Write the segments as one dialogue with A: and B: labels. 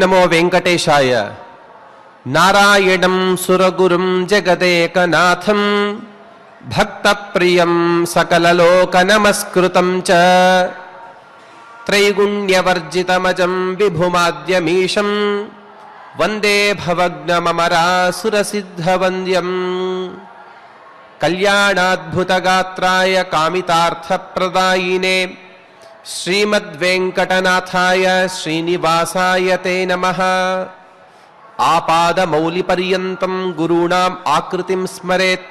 A: నమో వెంకటేశాయ. నారాయణం సురగురుం జగదేకనాథం భక్తప్రియం సకలలోక నమస్కృతం చ త్రైగుణ్యవర్జితమజం విభుమాద్యమీశం వందే భవగ్నమమరాసురసిద్ధవంద్యం. కళ్యాణాద్భుతగాత్రాయ కామితార్థప్రదాయినే శ్రీమద్వేంకటనాథాయ శ్రీనివాసాయ తే నమః. ఆపాదమౌలిపర్యంతం గురూణాం ఆకృతిం స్మరేత్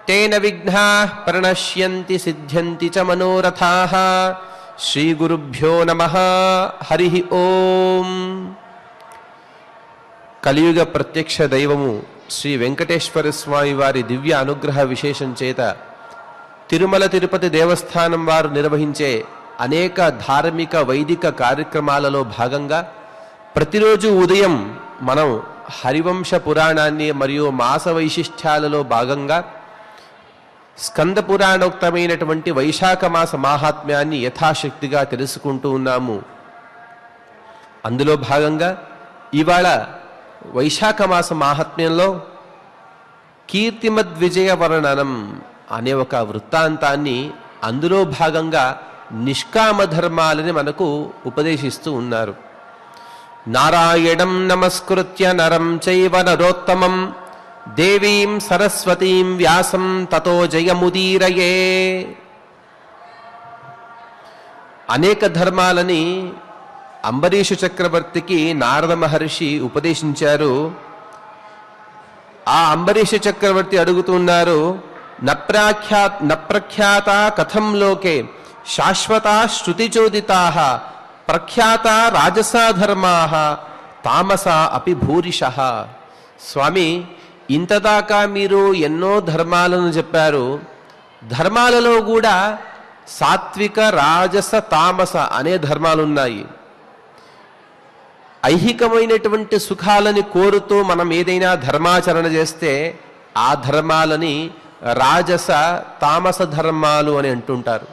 A: తేన విఘ్నాః ప్రణశ్యంతి సిద్ధ్యంతి చ మనోరథాః. శ్రీగురుభ్యో నమః. హరి ఓం. కలియుగ ప్రత్యక్ష దైవము శ్రీ వెంకటేశ్వర స్వామి వారి దివ్య అనుగ్రహ విశేషం చేత తిరుమల తిరుపతి దేవస్థానం వారు నిర్వహించే అనేక ధార్మిక వైదిక కార్యక్రమాలలో భాగంగా ప్రతిరోజు ఉదయం మనం హరివంశ పురాణాన్ని మరియు మాస వైశిష్ట్యాలలో భాగంగా స్కంద పురాణోక్తమైనటువంటి వైశాఖ మాస మాహాత్మ్యాన్ని యథాశక్తిగా తెలుసుకుంటూ ఉన్నాము. అందులో భాగంగా ఇవాళ వైశాఖ మాస మాహాత్మ్యంలో కీర్తిమద్విజయ వర్ణనం అనే ఒక వృత్తాంతాన్ని, అందులో భాగంగా నిష్కామ ధర్మాలని మనకు ఉపదేశిస్తూ ఉన్నారు. నారాయణం నమస్కృత్య నరం చైవ నరోత్తమం దేవీం సరస్వతీం వ్యాసం తతో జయముదీరయే. అనేక ధర్మాలని అంబరీషు చక్రవర్తికి నారద మహర్షి ఉపదేశించారు. ఆ అంబరీషు చక్రవర్తి అడుగుతున్నారు, నప్రఖ్యాత కథం లోకే శాశ్వతా శృతిచోదితాః ప్రఖ్యాత రాజసా ధర్మాః తామసా అపి భూరిషః. స్వామి, ఇంతదాకా మీరు ఎన్నో ధర్మాలను చెప్పారు. ధర్మాలలో కూడా సాత్విక రాజస తామస అనే ధర్మాలున్నాయి. ఐహికమైనటువంటి సుఖాలని కోరుతూ మనం ఏదైనా ధర్మాచరణ చేస్తే ఆ ధర్మాలని రాజస తామస ధర్మాలు అని అంటుంటారు.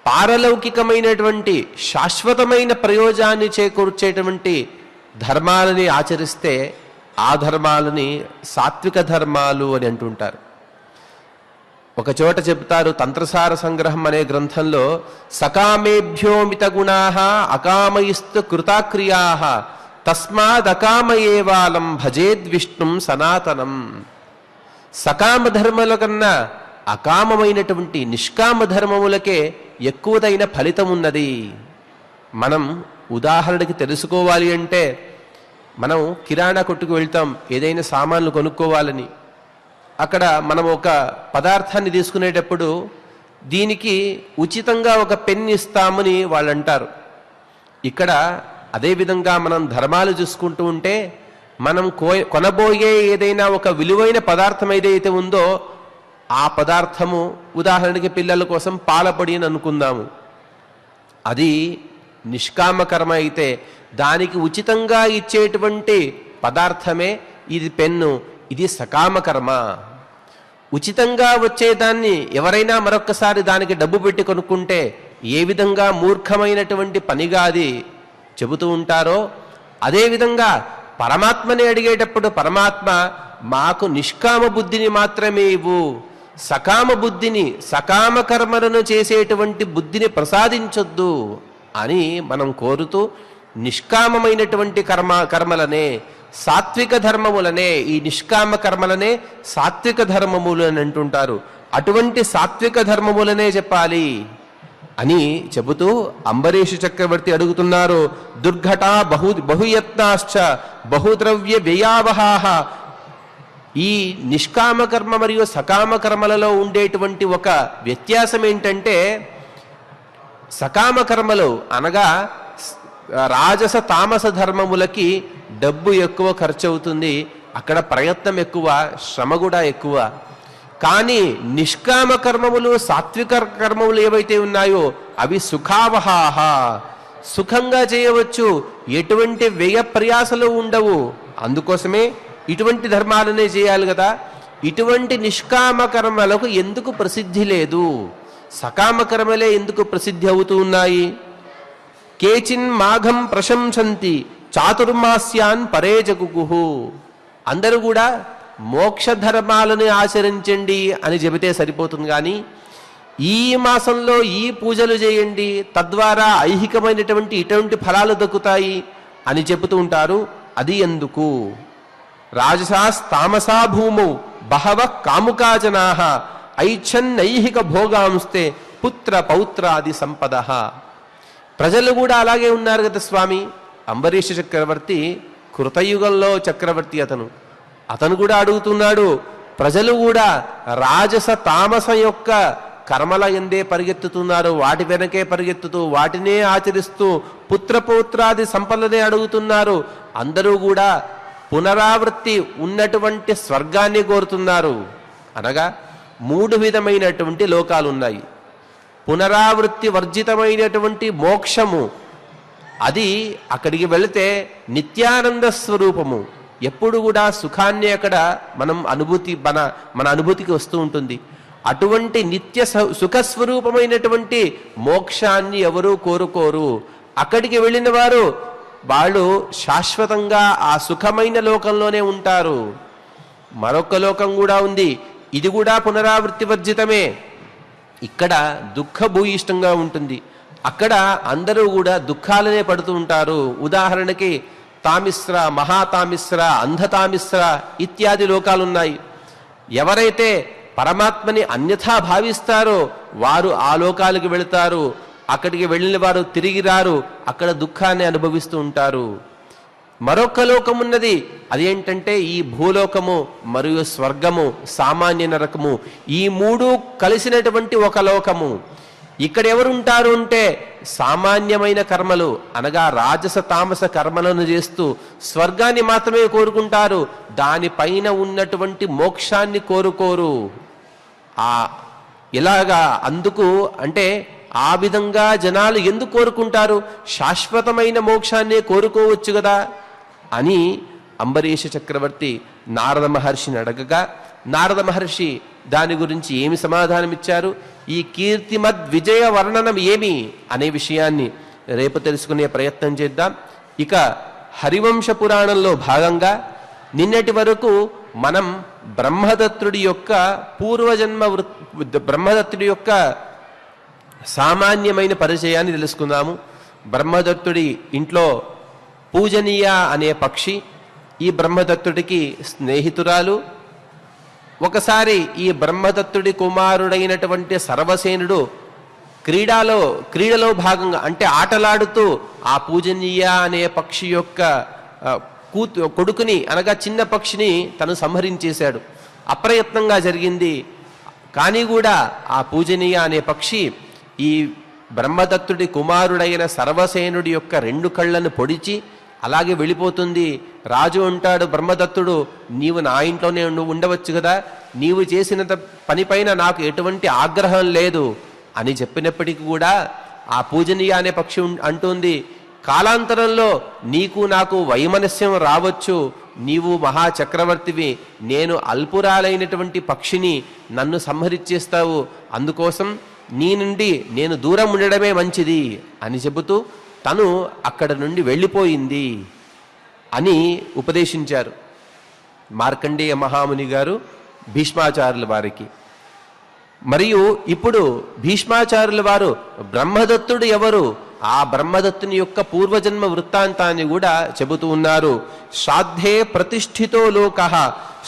A: పారలౌకికమైనటువంటి శాశ్వతమైన ప్రయోజనాన్ని చేకూర్చేటువంటి ధర్మాలని ఆచరిస్తే ఆ ధర్మాలని సాత్విక ధర్మాలు అని అంటుంటారు. ఒక చోట చెప్తారు, తంత్రసార సంగ్రహం అనే గ్రంథంలో, సకామేభ్యో మిత గుణాః అకామయిస్తు కృతాక్రియాః తస్మాదకామయేవాలం భజేద్విష్ణుం సనాతనం. సకామ ధర్మల కన్నా అకామమైనటువంటి నిష్కామ ధర్మములకే ఎక్కువదైన ఫలితం ఉన్నది. మనం ఉదాహరణకి తెలుసుకోవాలి అంటే, మనం కిరాణా కొట్టుకు వెళ్తాం ఏదైనా సామాన్లు కొనుక్కోవాలని. అక్కడ మనం ఒక పదార్థాన్ని తీసుకునేటప్పుడు దీనికి ఉచితంగా ఒక పెన్ ఇస్తామని వాళ్ళు అంటారు. ఇక్కడ అదేవిధంగా మనం ధర్మాలు చూసుకుంటూ ఉంటే, మనం కొనబోయే ఏదైనా ఒక విలువైన పదార్థం ఏదైతే ఉందో ఆ పదార్థము, ఉదాహరణకి పిల్లల కోసం పాలపొడి అని అనుకుందాము, అది నిష్కామ కర్మ అయితే దానికి ఉచితంగా ఇచ్చేటువంటి పదార్థమే ఇది పెన్ను, ఇది సకామ కర్మ. ఉచితంగా వచ్చేదాన్ని ఎవరైనా మరొక్కసారి దానికి డబ్బు పెట్టి కొనుక్కుంటే ఏ విధంగా మూర్ఖమైనటువంటి పనిగా అది చెబుతూ ఉంటారో, అదేవిధంగా పరమాత్మని అడిగేటప్పుడు పరమాత్మ మాకు నిష్కామ బుద్ధిని మాత్రమే ఇవ్వు, సకామ బుద్ధిని, సకామ కర్మలను చేసేటువంటి బుద్ధిని ప్రసాదించొద్దు అని మనం కోరుతూ నిష్కామమైనటువంటి కర్మలనే, సాత్విక ధర్మములనే, ఈ నిష్కామ కర్మలనే సాత్విక ధర్మములు అని అంటుంటారు. అటువంటి సాత్విక ధర్మములనే చెప్పాలి అని చెబుతూ అంబరీషు చక్రవర్తి అడుగుతున్నారు, దుర్ఘటా బహుయత్నాశ్చ బహుద్రవ్య వ్యయావహాః. ఈ నిష్కామ కర్మ మరియు సకామ కర్మలలో ఉండేటువంటి ఒక వ్యత్యాసం ఏంటంటే, సకామ కర్మలు అనగా రాజస తామస ధర్మములకి డబ్బు ఎక్కువ ఖర్చు అవుతుంది, అక్కడ ప్రయత్నం ఎక్కువ, శ్రమ కూడా ఎక్కువ. కానీ నిష్కామ కర్మములు, సాత్విక కర్మములు ఏవైతే ఉన్నాయో అవి సుఖావహాః, సుఖంగా చేయవచ్చు, ఎటువంటి వ్యయ ప్రయాసలు ఉండవు. అందుకోసమే ఇటువంటి ధర్మాలనే చేయాలి కదా. ఇటువంటి నిష్కామ కర్మలకు ఎందుకు ప్రసిద్ధి లేదు? సకామ కర్మలే ఎందుకు ప్రసిద్ధి అవుతూ ఉన్నాయి? కేచిన్ మాఘం ప్రశంసంతి చాతుర్మాస్యాన్ పరే జగుగుహు. అందరూ కూడా మోక్ష ధర్మాలను ఆచరించండి అని చెబితే సరిపోతుంది, కానీ ఈ మాసంలో ఈ పూజలు చేయండి తద్వారా ఐహికమైనటువంటి ఇటువంటి ఫలాలు దక్కుతాయి అని చెబుతూ ఉంటారు. అది ఎందుకు? రాజసాస్ తామసా భూమౌ బహవ కాముకాజనా ఐచ్ఛన్నైహిక భోగాంస్తే పుత్ర పౌత్రాది సంపద. ప్రజలు కూడా అలాగే ఉన్నారు కదా స్వామి. అంబరీష చక్రవర్తి కృతయుగంలో చక్రవర్తి, అతను కూడా అడుగుతున్నాడు. ప్రజలు కూడా రాజస తామస యొక్క కర్మల ఎందే పరిగెత్తుతున్నారు, వాటి వెనకే పరిగెత్తుతూ వాటినే ఆచరిస్తూ పుత్రపౌత్రాది సంపదనే అడుగుతున్నారు. అందరూ కూడా పునరావృత్తి ఉన్నటువంటి స్వర్గాన్ని కోరుతున్నారు. అనగా 3 విధమైనటువంటి లోకాలు ఉన్నాయి. పునరావృత్తి వర్జితమైనటువంటి మోక్షము, అది అక్కడికి వెళితే నిత్యానంద స్వరూపము, ఎప్పుడు కూడా సుఖాన్ని అక్కడ మనం మన అనుభూతికి వస్తూ ఉంటుంది. అటువంటి నిత్య సుఖస్వరూపమైనటువంటి మోక్షాన్ని ఎవరూ కోరుకోరు. అక్కడికి వెళ్ళిన వారు వాళ్ళు శాశ్వతంగా ఆ సుఖమైన లోకంలోనే ఉంటారు. మరొక లోకం కూడా ఉంది, ఇది కూడా పునరావృత్తి వర్జితమే. ఇక్కడ దుఃఖభూయిష్టంగా ఉంటుంది. అక్కడ అందరూ కూడా దుఃఖాలనే పడుతూ ఉంటారు. ఉదాహరణకి తామిశ్ర, మహాతామిశ్ర, అంధతామిశ్ర ఇత్యాది లోకాలున్నాయి. ఎవరైతే పరమాత్మని అన్యథా భావిస్తారో వారు ఆ లోకాలకు వెళతారు. అక్కడికి వెళ్ళిన వారు తిరిగి రారు, అక్కడ దుఃఖాన్ని అనుభవిస్తూ ఉంటారు. మరొక లోకం ఉన్నది, అదేంటంటే ఈ భూలోకము మరియు స్వర్గము, సామాన్య నరకము, ఈ 3 కలిసినటువంటి ఒక లోకము. ఇక్కడ ఎవరుంటారు అంటే సామాన్యమైన కర్మలు అనగా రాజస తామస కర్మలను చేస్తూ స్వర్గాన్ని మాత్రమే కోరుకుంటారు. దానిపైన ఉన్నటువంటి మోక్షాన్ని కోరుకోరు. ఇలాగా అందుకు అంటే ఆ విధంగా జనాలు ఎందుకు కోరుకుంటారు? శాశ్వతమైన మోక్షాన్నే కోరుకోవచ్చు కదా అని అంబరీష చక్రవర్తి నారద మహర్షిని అడగగా, నారద మహర్షి దాని గురించి ఏమి సమాధానమిచ్చారు, ఈ కీర్తిమద్ విజయ వర్ణనం ఏమి అనే విషయాన్ని రేపు తెలుసుకునే ప్రయత్నం చేద్దాం. ఇక హరివంశ పురాణంలో భాగంగా నిన్నటి వరకు మనం బ్రహ్మదత్తుడి యొక్క పూర్వజన్మ బ్రహ్మదత్తుడి యొక్క సామాన్యమైన పరిచయాన్ని తెలుసుకుందాము. బ్రహ్మదత్తుడి ఇంట్లో పూజనీయ అనే పక్షి ఈ బ్రహ్మదత్తుడికి స్నేహితురాలు. ఒకసారి ఈ బ్రహ్మదత్తుడి కుమారుడైనటువంటి సర్వసేనుడు క్రీడలో భాగంగా అంటే ఆటలాడుతూ ఆ పూజనీయ అనే పక్షి యొక్క కొడుకుని అనగా చిన్న పక్షిని తను సంహరించేశాడు. అప్రయత్నంగా జరిగింది. కానీ కూడా ఆ పూజనీయ అనే పక్షి ఈ బ్రహ్మదత్తుడి కుమారుడైన సర్వసేనుడి యొక్క 2 కళ్ళను పొడిచి అలాగే వెళ్ళిపోతుంది. రాజు అంటాడు, బ్రహ్మదత్తుడు నీవు నా ఇంట్లోనే ఉండవచ్చు కదా, నీవు చేసిన పనిపైన నాకు ఎటువంటి ఆగ్రహం లేదు అని చెప్పినప్పటికీ కూడా ఆ పూజనీయ అనే పక్షి అంటుంది, కాలాంతరంలో నీకు నాకు వైమనస్యం రావచ్చు, నీవు మహాచక్రవర్తివి, నేను అల్పురాలైనటువంటి పక్షిని, నన్ను సంహరించేస్తావు, అందుకోసం నీ నుండి నేను దూరం ఉండడమే మంచిది అని చెబుతూ తను అక్కడ నుండి వెళ్ళిపోయింది అని ఉపదేశించారు మార్కండేయ మహాముని గారు భీష్మాచార్యుల వారికి. మరియు ఇప్పుడు భీష్మాచార్యుల వారు బ్రహ్మదత్తుడు ఎవరు, ఆ బ్రహ్మదత్తుని యొక్క పూర్వజన్మ వృత్తాంతాన్ని కూడా చెబుతూ ఉన్నారు. శ్రాద్ధే ప్రతిష్ఠితో లోకః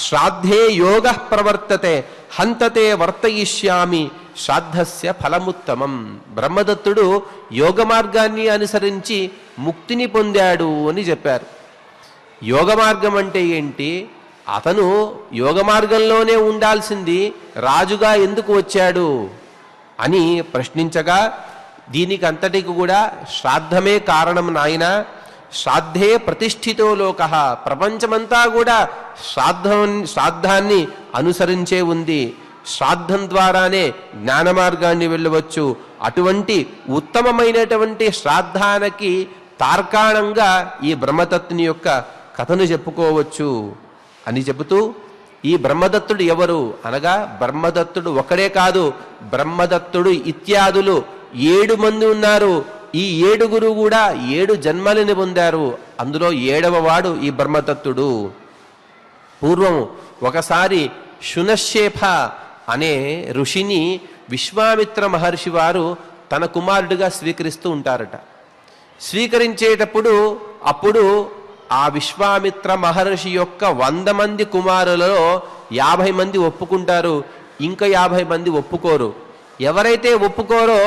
A: శ్రాద్ధే యోగః ప్రవర్తతే హంతతే వర్తయిష్యామి శ్రాద్ధస్య ఫలముత్తమం. బ్రహ్మదత్తుడు యోగ మార్గాన్ని అనుసరించి ముక్తిని పొందాడు అని చెప్పారు. యోగ మార్గం అంటే ఏంటి? అతను యోగ మార్గంలోనే ఉండాల్సింది రాజుగా ఎందుకు వచ్చాడు అని ప్రశ్నించగా, దీనికి అంతటికి కూడా శ్రాద్ధమే కారణం నాయన. శ్రాద్ధే ప్రతిష్ఠితో లోకః, ప్రపంచమంతా కూడా శ్రాద్ధాన్ని అనుసరించే ఉంది. శ్రాద్ధం ద్వారానే జ్ఞాన మార్గాన్ని వెళ్ళవచ్చు. అటువంటి ఉత్తమమైనటువంటి శ్రాద్ధానికి తార్కాణంగా ఈ బ్రహ్మదత్తుని యొక్క కథను చెప్పుకోవచ్చు అని చెబుతూ, ఈ బ్రహ్మదత్తుడు ఎవరు అనగా బ్రహ్మదత్తుడు ఒకడే కాదు, బ్రహ్మదత్తుడు ఇత్యాదులు 7 మంది ఉన్నారు. ఈ 7గురు కూడా 7 జన్మలని పొందారు అందులో 7వ వాడు ఈ బ్రహ్మదత్తుడు. పూర్వం ఒకసారి శునశ్శేఫ అనే ఋషిని విశ్వామిత్ర మహర్షి వారు తన కుమారుడిగా స్వీకరిస్తూ ఉంటారట. స్వీకరించేటప్పుడు అప్పుడు ఆ విశ్వామిత్ర మహర్షి యొక్క 100 మంది కుమారులలో 50 మంది ఒప్పుకుంటారు, ఇంకా 50 మంది ఒప్పుకోరు. ఎవరైతే ఒప్పుకోరో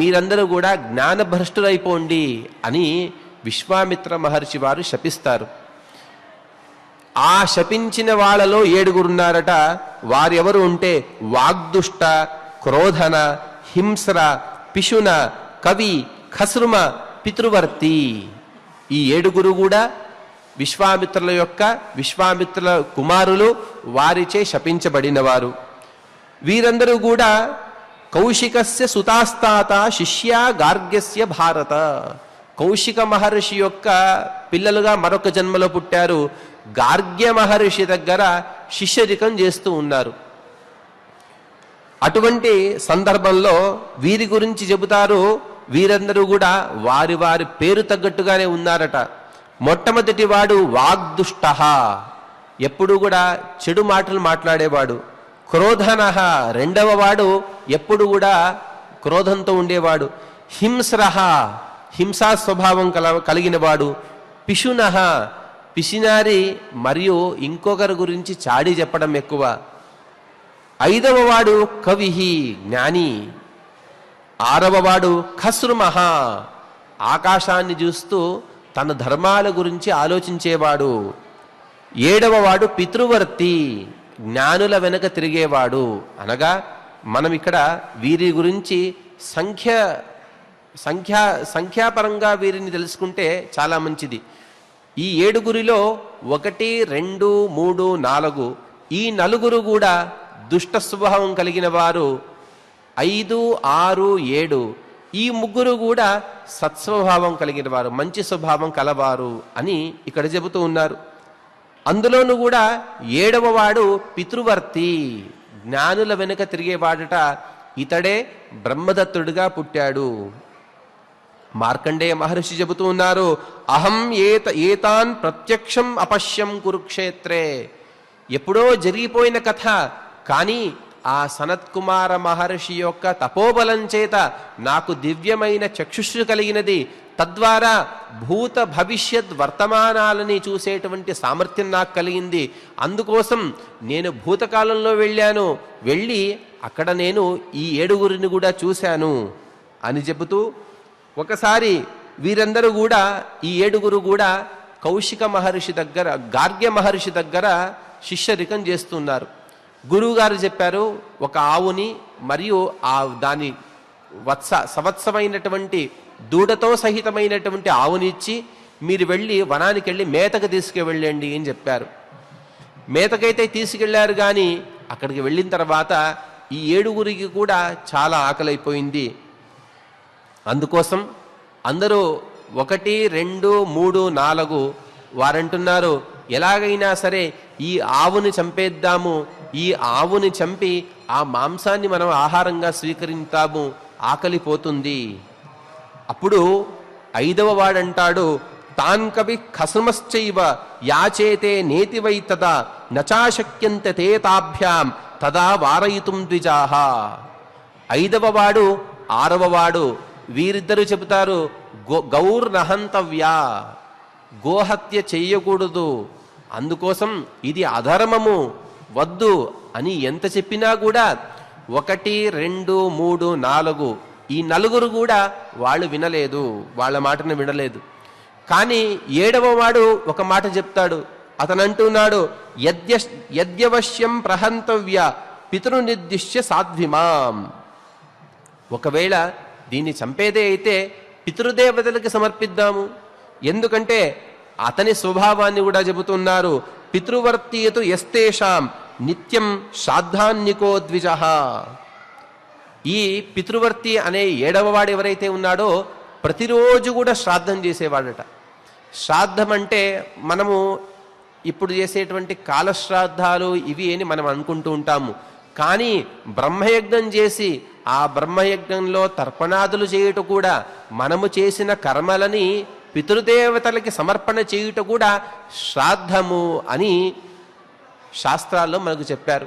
A: మీరందరూ కూడా జ్ఞానభ్రష్టులైపోండి అని విశ్వామిత్ర మహర్షి వారు శపిస్తారు. ఆ శపించిన వాళ్ళలో 7గురు ఉన్నారట. వారెవరు ఉంటే వాగ్దుష్ట, క్రోధన, హింస్ర, పిశున, కవి, ఖస్రుమ, పితృవర్తి. ఈ 7గురు కూడా విశ్వామిత్రుల కుమారులు, వారిచే శపించబడినవారు. వీరందరూ కూడా కౌశికస్య సుతాస్తాత శిష్య గార్గ్యస్య భారత. కౌశిక మహర్షి యొక్క పిల్లలుగా మరొక జన్మలో పుట్టారు. గార్గ్య మహర్షి దగ్గర శిష్యరికం చేస్తూ ఉన్నారు. అటువంటి సందర్భంలో వీరి గురించి చెబుతారు. వీరందరూ కూడా వారి వారి పేరు తగ్గట్టుగానే ఉన్నారట. మొట్టమొదటి వాడు వాగ్దుష్ట, ఎప్పుడు కూడా చెడు మాటలు మాట్లాడేవాడు. క్రోధన, రెండవ వాడు ఎప్పుడు కూడా క్రోధంతో ఉండేవాడు. హింస్ర, హింసా స్వభావం కలిగినవాడు. పిశున, పిసినారి, మరియు ఇంకొకరి గురించి చాడి చెప్పడం ఎక్కువ. 5వ వాడు కవి, జ్ఞాని. 6వ వాడు ఖస్రుమహ, ఆకాశాన్ని చూస్తూ తన ధర్మాల గురించి ఆలోచించేవాడు. 7వ వాడు పితృవర్తి, జ్ఞానుల వెనక తిరిగేవాడు. అనగా మనం ఇక్కడ వీరి గురించి సంఖ్యాపరంగా వీరిని తెలుసుకుంటే చాలా మంచిది. ఈ 7గురిలో 1, 2, 3, 4 ఈ 4 కూడా దుష్ట స్వభావం కలిగిన వారు. 5, 6, 7 ఈ 3 కూడా సత్స్వభావం కలిగిన వారు, మంచి స్వభావం కలవారు అని ఇక్కడ చెబుతూ ఉన్నారు. అందులోనూ కూడా 7వ వాడు పితృవర్తి, జ్ఞానుల వెనుక తిరిగేవాడట. ఇతడే బ్రహ్మదత్తుడిగా పుట్టాడు. మార్కండేయ మహర్షి చెబుతూ ఉన్నారు, అహం ఏతాన్ ప్రత్యక్షం అపశ్యం కురుక్షేత్రే. ఎప్పుడో జరిగిపోయిన కథ, కానీ ఆ సనత్కుమార మహర్షి యొక్క తపోబలం చేత నాకు దివ్యమైన చక్షుషు కలిగినది. తద్వారా భూత భవిష్యత్ వర్తమానాలని చూసేటువంటి సామర్థ్యం నాకు కలిగింది. అందుకోసం నేను భూతకాలంలో వెళ్ళి అక్కడ నేను ఈ 7గురిని కూడా చూశాను అని చెబుతూ, ఒకసారి వీరందరూ కూడా ఈ 7గురు కూడా కౌశిక మహర్షి దగ్గర, గార్గ్య మహర్షి దగ్గర శిష్యరికం చేస్తున్నారు. గురువుగారు చెప్పారు, ఒక ఆవుని మరియు దాని సంవత్సరమైనటువంటి దూడతో సహితమైనటువంటి ఆవుని ఇచ్చి మీరు వెళ్ళి వనానికి వెళ్ళి మేతకు తీసుకువెళ్ళండి అని చెప్పారు. మేతకైతే తీసుకెళ్లారు, కానీ అక్కడికి వెళ్ళిన తర్వాత ఈ 7గురికి కూడా చాలా ఆకలైపోయింది. అందుకోసం అందరూ 1, 2, 3, 4 వారంటున్నారు, ఎలాగైనా సరే ఈ ఆవుని చంపేద్దాము, ఈ ఆవుని చంపి ఆ మాంసాన్ని మనం ఆహారంగా స్వీకరిస్తాము, ఆకలిపోతుంది. అప్పుడు 5వ వాడంటాడు, తాన్ కవి ఖస్రుమశ్చైవ యాచేతే నేతి వై తదా నచాశక్యంత తే తాభ్యాం తదా వారయితుం ద్విజాహ. 5వ వాడు 6వ వాడు వీరిద్దరూ చెబుతారు, గౌర్నహంతవ్యా, గోహత్య చెయ్యకూడదు, అందుకోసం ఇది అధర్మము, వద్దు అని ఎంత చెప్పినా కూడా 1, 2, 3, 4 ఈ 4 కూడా వాళ్ళు వినలేదు, వాళ్ళ మాటను వినలేదు. కానీ 7వ వాడు ఒక మాట చెప్తాడు. అతను అంటున్నాడు, యద్యవశ్యం ప్రహంతవ్య పితృనిర్దిశ్య సాధ్విమాం. ఒకవేళ దీన్ని చంపేదే అయితే పితృదేవతలకి సమర్పిద్దాము. ఎందుకంటే అతని స్వభావాన్ని కూడా చెబుతున్నారు, పితృవర్తీయతు యస్తేషాం నిత్యం శ్రాద్ధాన్నికో ద్విజః. ఈ పితృవర్తి అనే 7వ వాడు ఎవరైతే ఉన్నాడో ప్రతిరోజు కూడా శ్రాద్ధం చేసేవాడట. శ్రాద్ధం అంటే మనము ఇప్పుడు చేసేటువంటి కాలశ్రాద్ధాలు ఇవి అని మనం అనుకుంటూ ఉంటాము. కానీ బ్రహ్మయజ్ఞం చేసి ఆ బ్రహ్మయజ్ఞంలో తర్పణాదులు చేయుట కూడా మనము చేసిన కర్మలని పితృదేవతలకి సమర్పణ చేయుట కూడా శ్రాద్ధము అని శాస్త్రాల్లో మనకు చెప్పారు.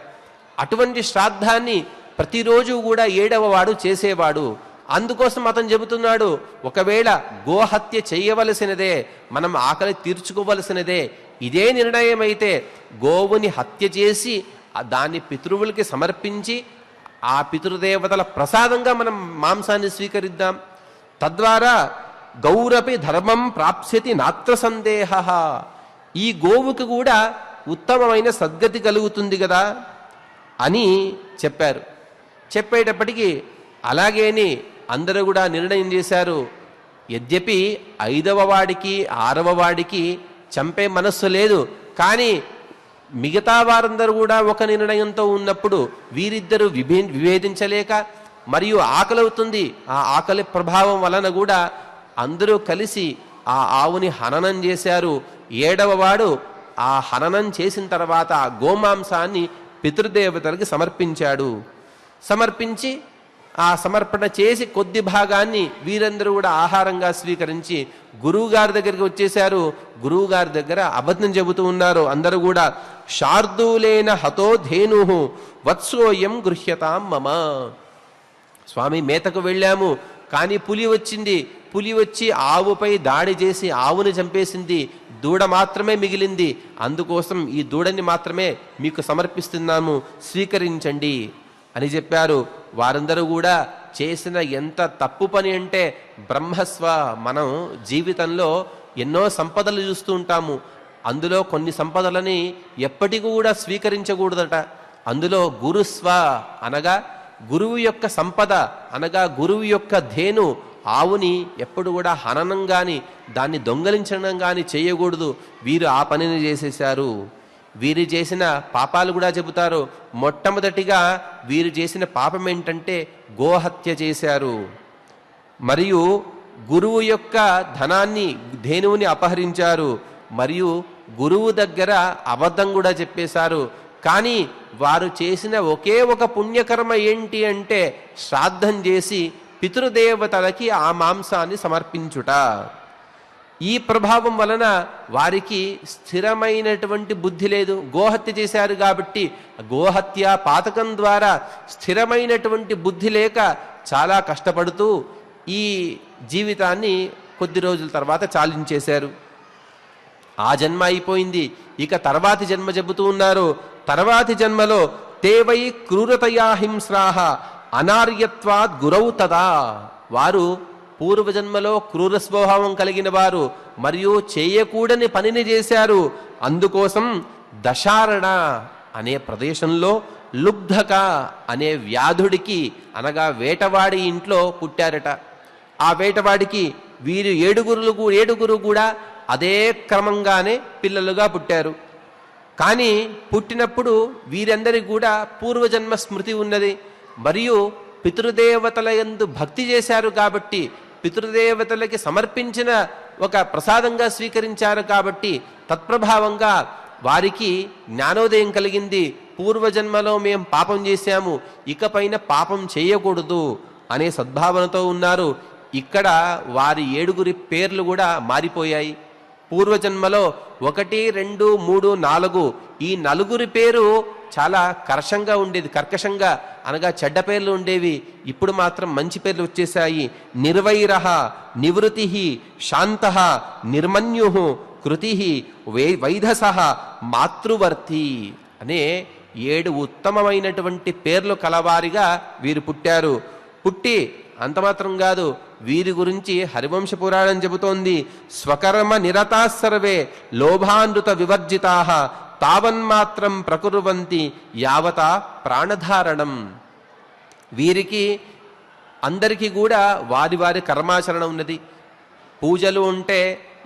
A: అటువంటి శ్రాద్ధాన్ని ప్రతిరోజు కూడా 7వ వాడు చేసేవాడు. అందుకోసం అతను చెబుతున్నాడు, ఒకవేళ గోహత్య చేయవలసినదే, మనం ఆకలి తీర్చుకోవలసినదే, ఇదే నిర్ణయం అయితే గోవుని హత్య చేసి దాన్ని పితృవులకి సమర్పించి ఆ పితృదేవతల ప్రసాదంగా మనం మాంసాన్ని స్వీకరిద్దాం. తద్వారా గౌరపి ధర్మం ప్రాప్స్యతి నాత్ర సందేహ. ఈ గోవుకి కూడా ఉత్తమమైన సద్గతి కలుగుతుంది కదా అని చెప్పారు. చెప్పేటప్పటికీ అలాగేని అందరూ కూడా నిర్ణయం చేశారు. యద్యపి 5వ వాడికి 6వ వాడికి చంపే మనస్సు లేదు, కానీ మిగతా వారందరూ కూడా ఒక నిర్ణయంతో ఉన్నప్పుడు వీరిద్దరూ విభేదించలేక, మరియు ఆకలి అవుతుంది, ఆ ఆకలి ప్రభావం వలన కూడా అందరూ కలిసి ఆ ఆవుని హననం చేశారు. 7వ వాడు ఆ హననం చేసిన తర్వాత ఆ గోమాంసాన్ని పితృదేవతలకి సమర్పించాడు. సమర్పించి ఆ సమర్పణ చేసి కొద్ది భాగాన్ని వీరందరూ కూడా ఆహారంగా స్వీకరించి గురువు గారి దగ్గరికి వచ్చేశారు. గురువు గారి దగ్గర అబద్ధం చెబుతూ ఉన్నారు అందరూ కూడా. శార్దూలేన హతో ధేను వత్సోయం గృహ్యతాం మమ. స్వామి, మేతకు వెళ్ళాము, కానీ పులి వచ్చింది. పులి వచ్చి ఆవుపై దాడి చేసి ఆవుని చంపేసింది, దూడ మాత్రమే మిగిలింది. అందుకోసం ఈ దూడని మాత్రమే మీకు సమర్పిస్తున్నాము, స్వీకరించండి అని చెప్పారు. వారందరూ కూడా చేసిన ఎంత తప్పు పని అంటే, బ్రహ్మస్వ. మనం జీవితంలో ఎన్నో సంపదలు చూస్తూ ఉంటాము, అందులో కొన్ని సంపదలని ఎప్పటికీ కూడా స్వీకరించకూడదట. అందులో గురుస్వ అనగా గురువు యొక్క సంపద అనగా గురువు యొక్క ధేను ఆవుని ఎప్పుడు కూడా హననం కానీ దాన్ని దొంగలించడం కానీ చేయకూడదు. వీరు ఆ పనిని చేసేశారు. వీరు చేసిన పాపాలు కూడా చెబుతారు. మొట్టమొదటిగా వీరు చేసిన పాపం ఏంటంటే గోహత్య చేశారు, మరియు గురువు యొక్క ధనాన్ని ధేనువుని అపహరించారు, మరియు గురువు దగ్గర అబద్ధం కూడా చెప్పేశారు. కానీ వారు చేసిన ఒకే ఒక పుణ్యకర్మ ఏంటి అంటే శ్రాద్ధం చేసి పితృదేవతలకి ఆ మాంసాన్ని సమర్పించుట. ఈ ప్రభావం వలన వారికి స్థిరమైనటువంటి బుద్ధి లేదు. గోహత్య చేశారు కాబట్టి గోహత్య పాతకం ద్వారా స్థిరమైనటువంటి బుద్ధి లేక చాలా కష్టపడుతూ ఈ జీవితాన్ని కొద్ది రోజుల తర్వాత చాలించేశారు. ఆ జన్మ అయిపోయింది. ఇక తర్వాతి జన్మ చెబుతూ ఉన్నారు. తర్వాతి జన్మలో తేవై క్రూరతయా హింస్రాహ అనార్యత్వాద్ గురౌ తదా. వారు పూర్వజన్మలో క్రూర స్వభావం కలిగిన వారు, మరియు చేయకూడని పనిని చేశారు. అందుకోసం దశారణ అనే ప్రదేశంలో లుబ్ధక అనే వ్యాధుడికి అనగా వేటవాడి ఇంట్లో పుట్టారట. ఆ వేటవాడికి వీరు ఏడుగురు కూడా అదే క్రమంగానే పిల్లలుగా పుట్టారు. కానీ పుట్టినప్పుడు వీరందరికీ కూడా పూర్వజన్మ స్మృతి ఉన్నది, మరియు పితృదేవతల యందు భక్తి చేశారు కాబట్టి పితృదేవతలకి సమర్పించిన ఒక ప్రసాదంగా స్వీకరించారు కాబట్టి తత్ప్రభావంగా వారికి జ్ఞానోదయం కలిగింది. పూర్వజన్మలో మేం పాపం చేశాము, ఇకపైన పాపం చేయకూడదు అనే సద్భావనతో ఉన్నారు. ఇక్కడ వారి 7 పేర్లు కూడా మారిపోయాయి. పూర్వజన్మలో 1, 2, 3, 4 ఈ 4 పేరు చాలా కర్షంగా ఉండేది, కర్కశంగా అనగా చెడ్డ పేర్లు ఉండేవి. ఇప్పుడు మాత్రం మంచి పేర్లు వచ్చేసాయి. నిర్వైరః, నివృత్తి, శాంత, నిర్మన్యు, కృతి, వైధసః, మాతృవర్తి అనే 7 ఉత్తమమైనటువంటి పేర్లు కలవారిగా వీరు పుట్టారు. పుట్టి అంత మాత్రం కాదు, వీరి గురించి హరివంశ పురాణం చెబుతోంది. స్వకర్మ నిరతా సర్వే లోభానృత వివర్జితా తావన్మాత్రం ప్రకుర్వంతి యావత ప్రాణధారణం. వీరికి అందరికీ కూడా వారి వారి కర్మాచరణ ఉన్నది. పూజలు ఉంటే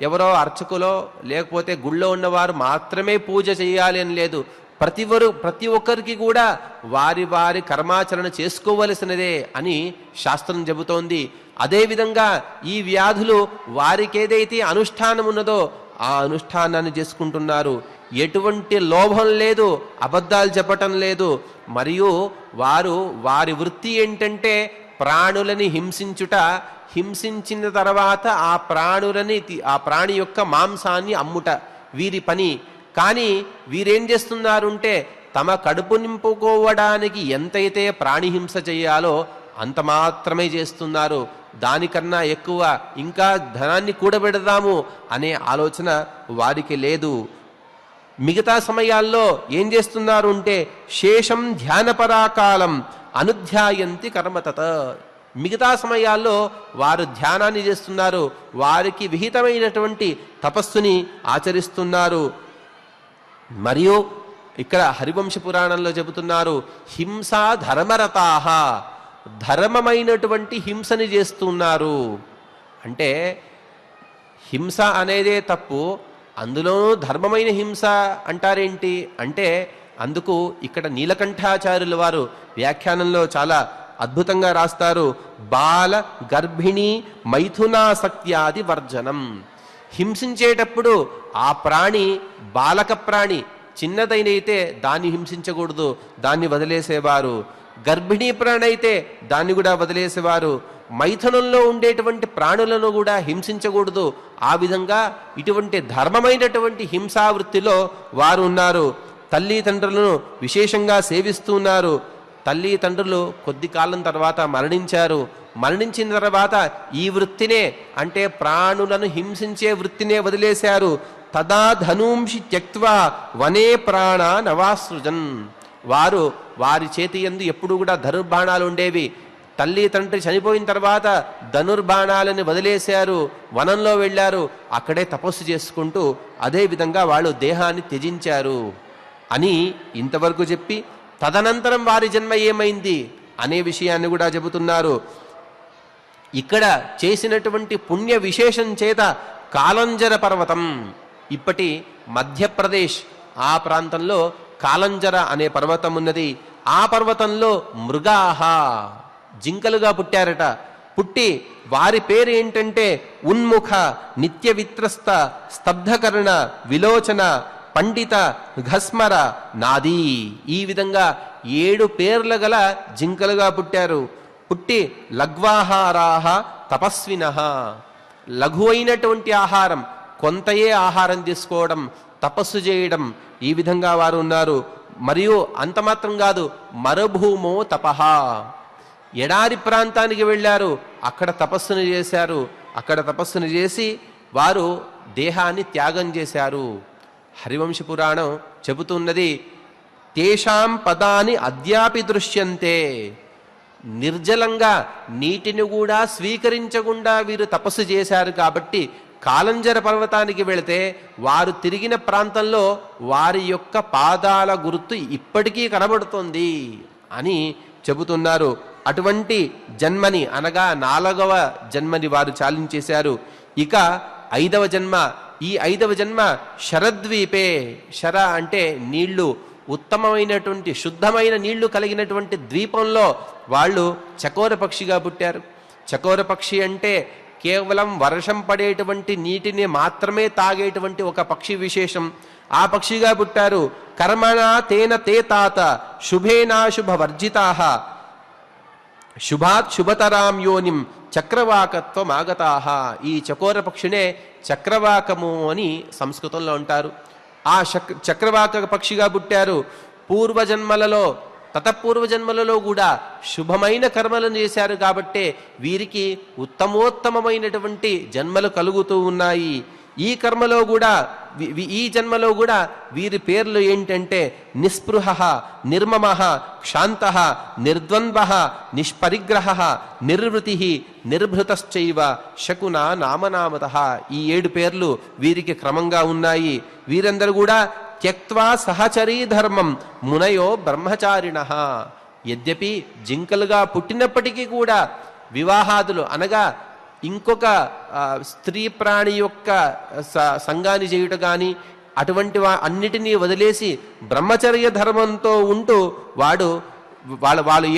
A: ఎవరో అర్చకులో లేకపోతే గుళ్ళో ఉన్నవారు మాత్రమే పూజ చేయాలి అని లేదు. ప్రతి ఒక్కరికి కూడా వారి వారి కర్మాచరణ చేసుకోవలసినదే అని శాస్త్రం చెబుతోంది. అదేవిధంగా ఈ వ్యాధులు వారికి ఏదైతే అనుష్ఠానం ఉన్నదో ఆ అనుష్ఠానాన్ని చేసుకుంటున్నారు. ఎటువంటి లోభం లేదు, అబద్ధాలు చెప్పటం లేదు. మరియు వారి వృత్తి ఏంటంటే ప్రాణులని హింసించుట, హింసించిన తర్వాత ఆ ప్రాణులని ఆ ప్రాణి యొక్క మాంసాన్ని అమ్ముట వీరి పని. కానీ వీరేం చేస్తున్నారంటే తమ కడుపు నింపుకోవడానికి ఎంతైతే ప్రాణిహింస చేయాలో అంత మాత్రమే చేస్తున్నారు. దానికన్నా ఎక్కువ ఇంకా ధనాన్ని కూడబెడదాము అనే ఆలోచన వారికి లేదు. మిగతా సమయాల్లో ఏం చేస్తున్నారు అంటే శేషం ధ్యానపరాకాలం అనుధ్యాయంతి కర్మతత. మిగతా సమయాల్లో వారు ధ్యానాన్ని చేస్తున్నారు, వారికి విహితమైనటువంటి తపస్సుని ఆచరిస్తున్నారు. మరియు ఇక్కడ హరివంశ పురాణంలో చెబుతున్నారు, హింసా ధర్మరతాహ, ధర్మమైనటువంటి హింసని చేస్తున్నారు. అంటే హింస అనేదే తప్పు, అందులోనూ ధర్మమైన హింస అంటారేంటి అంటే అందుకు ఇక్కడ నీలకంఠాచార్యుల వారు వ్యాఖ్యానంలో చాలా అద్భుతంగా రాస్తారు. బాల గర్భిణీ మైథునాసక్త్యాది వర్జనం. హింసించేటప్పుడు ఆ ప్రాణి బాలక ప్రాణి చిన్నదైనైతే దాన్ని హింసించకూడదు, దాన్ని వదిలేసేవారు. గర్భిణీ ప్రాణి అయితే దాన్ని కూడా వదిలేసేవారు. మైథునంలో ఉండేటువంటి ప్రాణులను కూడా హింసించకూడదు. ఆ విధంగా ఇటువంటి ధర్మమైనటువంటి హింసావృత్తిలో వారు ఉన్నారు. తల్లిదండ్రులను విశేషంగా సేవిస్తున్నారు. తల్లిదండ్రులు కొద్ది కాలం తర్వాత మరణించారు. మరణించిన తర్వాత ఈ వృత్తినే అంటే ప్రాణులను హింసించే వృత్తినే వదిలేశారు. తదా ధనూంషి త్యక్త్వా వనే ప్రాణ నవాసృజన్. వారు వారి చేతి యందు ఎప్పుడు కూడా ధనుర్బాణాలు ఉండేవి. తల్లి తండ్రి చనిపోయిన తర్వాత ధనుర్బాణాలని వదిలేశారు, వనంలో వెళ్ళారు, అక్కడే తపస్సు చేసుకుంటూ అదే విధంగా వాళ్ళు దేహాన్ని త్యజించారు అని ఇంతవరకు చెప్పి తదనంతరం వారి జన్మ ఏమైంది అనే విషయాన్ని కూడా చెబుతున్నారు. ఇక్కడ చేసినటువంటి పుణ్య విశేషం చేత కాలంజర పర్వతం, ఇప్పటి మధ్యప్రదేశ్ ఆ ప్రాంతంలో కాలంజర అనే పర్వతం ఉన్నది. ఆ పర్వతంలో మృగాహ, జింకలుగా పుట్టారట. పుట్టి వారి పేరు ఏంటంటే ఉన్ముఖ, నిత్య విత్రస్త, స్తబ్ధకర్ణ, విలోచన, పండిత, ఘస్మర, నాదీ. ఈ విధంగా 7 పేర్ల గల జింకలుగా పుట్టారు. పుట్టి లఘ్వాహారాహ తపస్వినః, లఘువైనటువంటి ఆహారం, కొంతయే ఆహారం తీసుకోవడం, తపస్సు చేయడం, ఈ విధంగా వారు ఉన్నారు. మరియు అంత మాత్రం కాదు, మరుభూమో తపహ, ఎడారి ప్రాంతానికి వెళ్ళారు, అక్కడ తపస్సును చేశారు. అక్కడ తపస్సును చేసి వారు దేహాన్ని త్యాగం చేశారు. హరివంశ పురాణం చెబుతున్నది, తేషాం పదాని అద్యాపి దృశ్యంతే. నిర్జలంగా నీటిని కూడా స్వీకరించకుండా వీరు తపస్సు చేశారు కాబట్టి కాలంజర పర్వతానికి వెళితే వారు తిరిగిన ప్రాంతంలో వారి యొక్క పాదాల గుర్తు ఇప్పటికీ కనబడుతుంది అని చెబుతున్నారు. అటువంటి జన్మని అనగా 4వ జన్మని వారు చాలించేశారు. ఇక 5వ జన్మ, ఈ 5వ జన్మ శరద్వీపే. శర అంటే నీళ్లు, ఉత్తమమైనటువంటి శుద్ధమైన నీళ్లు కలిగినటువంటి ద్వీపంలో వాళ్ళు చకోర పక్షిగా పుట్టారు. చకోర పక్షి అంటే కేవలం వర్షం పడేటువంటి నీటిని మాత్రమే తాగేటువంటి ఒక పక్షి విశేషం. ఆ పక్షిగా పుట్టారు. కర్మణా తేన తే తాత శుభేనాశుభ వర్జితాః శుభాత్ శుభతరాం యోనిం చక్రవాకత్వమాగతాః. ఈ చకోర పక్షినే చక్రవాకము అని సంస్కృతంలో అంటారు. ఆ చక్రవాక పక్షిగా పుట్టారు. పూర్వజన్మలలో తతపూర్వజన్మలలో కూడా శుభమైన కర్మలను చేశారు కాబట్టే వీరికి ఉత్తమోత్తమమైనటువంటి జన్మలు కలుగుతూ ఉన్నాయి. ఈ కర్మలో కూడా ఈ జన్మలో కూడా వీరి పేర్లు ఏంటంటే నిస్పృహ, నిర్మమ, క్షాంత, నిర్ద్వంద్వ, నిష్పరిగ్రహ, నిర్వృతి, నిర్భృతశ్చైవ, శకున, నామనామత. ఈ 7 పేర్లు వీరికి క్రమంగా ఉన్నాయి. వీరందరూ కూడా త్యక్త్వా సహచరీ ధర్మం మునయో బ్రహ్మచారిణ. యద్యపి జింకలుగా పుట్టినప్పటికీ కూడా వివాహాదులు అనగా ఇంకొక స్త్రీ ప్రాణి యొక్క సంగాన్ని చేయుట కానీ అటువంటి అన్నిటినీ వదిలేసి బ్రహ్మచర్య ధర్మంతో ఉంటూ వాళ్ళు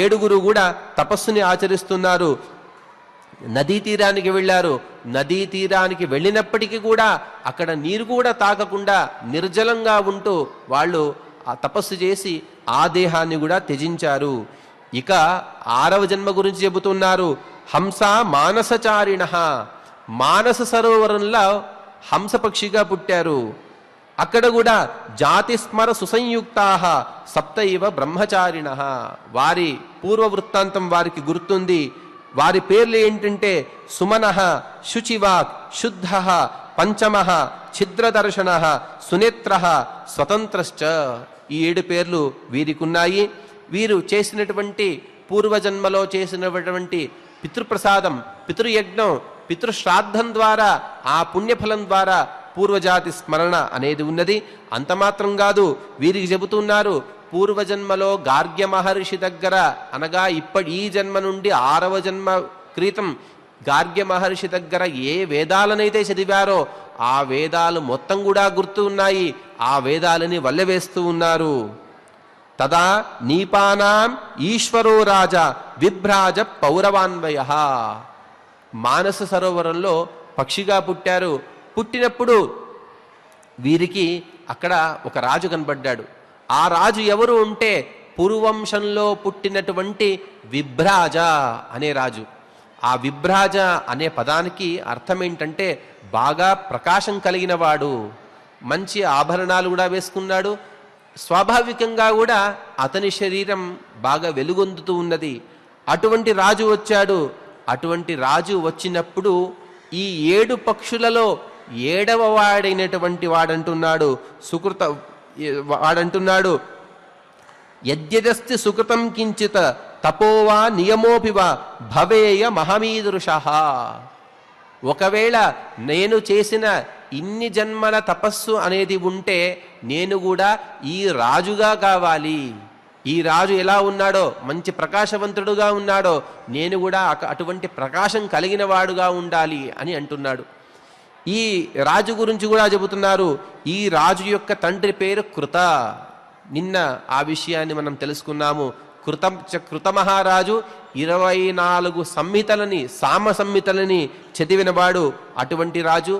A: 7 కూడా తపస్సుని ఆచరిస్తున్నారు. నదీ తీరానికి వెళ్ళారు. నదీ తీరానికి వెళ్ళినప్పటికీ కూడా అక్కడ నీరు కూడా తాగకుండా నిర్జలంగా ఉంటూ వాళ్ళు ఆ తపస్సు చేసి ఆ దేహాన్ని కూడా త్యజించారు. ఇక 6వ జన్మ గురించి చెబుతున్నారు. హంస మానసచారిణ, మానస సరోవరంలో హంసపక్షిగా పుట్టారు. అక్కడ కూడా జాతిస్మర సుసంయుక్తా సప్తైవ బ్రహ్మచారిణ, వారి పూర్వ వృత్తాంతం వారికి గుర్తుంది. వారి పేర్లు ఏంటంటే సుమన, శుచివాక్, శుద్ధ, పంచమ, ఛిద్రదర్శన, సునేత్ర, స్వతంత్రశ్చ. ఈ 7 పేర్లు వీరికి ఉన్నాయి. వీరు చేసినటువంటి పూర్వజన్మలో చేసినటువంటి పితృప్రసాదం, పితృయజ్ఞం, పితృశ్రాద్ధం ద్వారా, ఆ పుణ్యఫలం ద్వారా పూర్వజాతి స్మరణ అనేది ఉన్నది. అంత మాత్రం కాదు, వీరికి చెబుతున్నారు పూర్వజన్మలో గార్గ్య మహర్షి దగ్గర, అనగా ఈ జన్మ నుండి 6వ జన్మ క్రితం గార్గ్య మహర్షి దగ్గర ఏ వేదాలనైతే చదివారో ఆ వేదాలు మొత్తం కూడా గుర్తు ఉన్నాయి. ఆ వేదాలని వల్లెవేస్తూ ఉన్నారు. తదా నీపానాం ఈశ్వరో రాజా విభ్రాజ పౌరవాన్వయ. మానస సరోవరంలో పక్షిగా పుట్టారు. పుట్టినప్పుడు వీరికి అక్కడ ఒక రాజు కనబడ్డాడు. ఆ రాజు ఎవరు ఉంటే పురువంశంలో పుట్టినటువంటి విభ్రాజ అనే రాజు. ఆ విభ్రాజ అనే పదానికి అర్థం ఏంటంటే బాగా ప్రకాశం కలిగిన వాడు, మంచి ఆభరణాలు కూడా వేసుకున్నాడు. స్వాభావికంగా కూడా అతని శరీరం బాగా వెలుగొందుతూ ఉన్నది. అటువంటి రాజు వచ్చాడు. అటువంటి రాజు వచ్చినప్పుడు ఈ 7 పక్షులలో 7వ వాడైనటువంటి వాడంటున్నాడు వాడంటున్నాడు యద్యదస్తి సుకృతం కించిత తపోవా నియమోపివా భవేయ మహమీదృశ. ఒకవేళ నేను చేసిన ఇన్ని జన్మల తపస్సు అనేది ఉంటే నేను కూడా ఈ రాజుగా కావాలి. ఈ రాజు ఎలా ఉన్నాడో, మంచి ప్రకాశవంతుడుగా ఉన్నాడో, నేను కూడా అటువంటి ప్రకాశం కలిగిన వాడుగా ఉండాలి అని అంటున్నాడు. ఈ రాజు గురించి కూడా చెబుతున్నారు. ఈ రాజు యొక్క తండ్రి పేరు కృత. నిన్న ఆ విషయాన్ని మనం తెలుసుకున్నాము. కృత మహారాజు 24 సంహితలని, సామ సంహితలని చదివినవాడు. అటువంటి రాజు.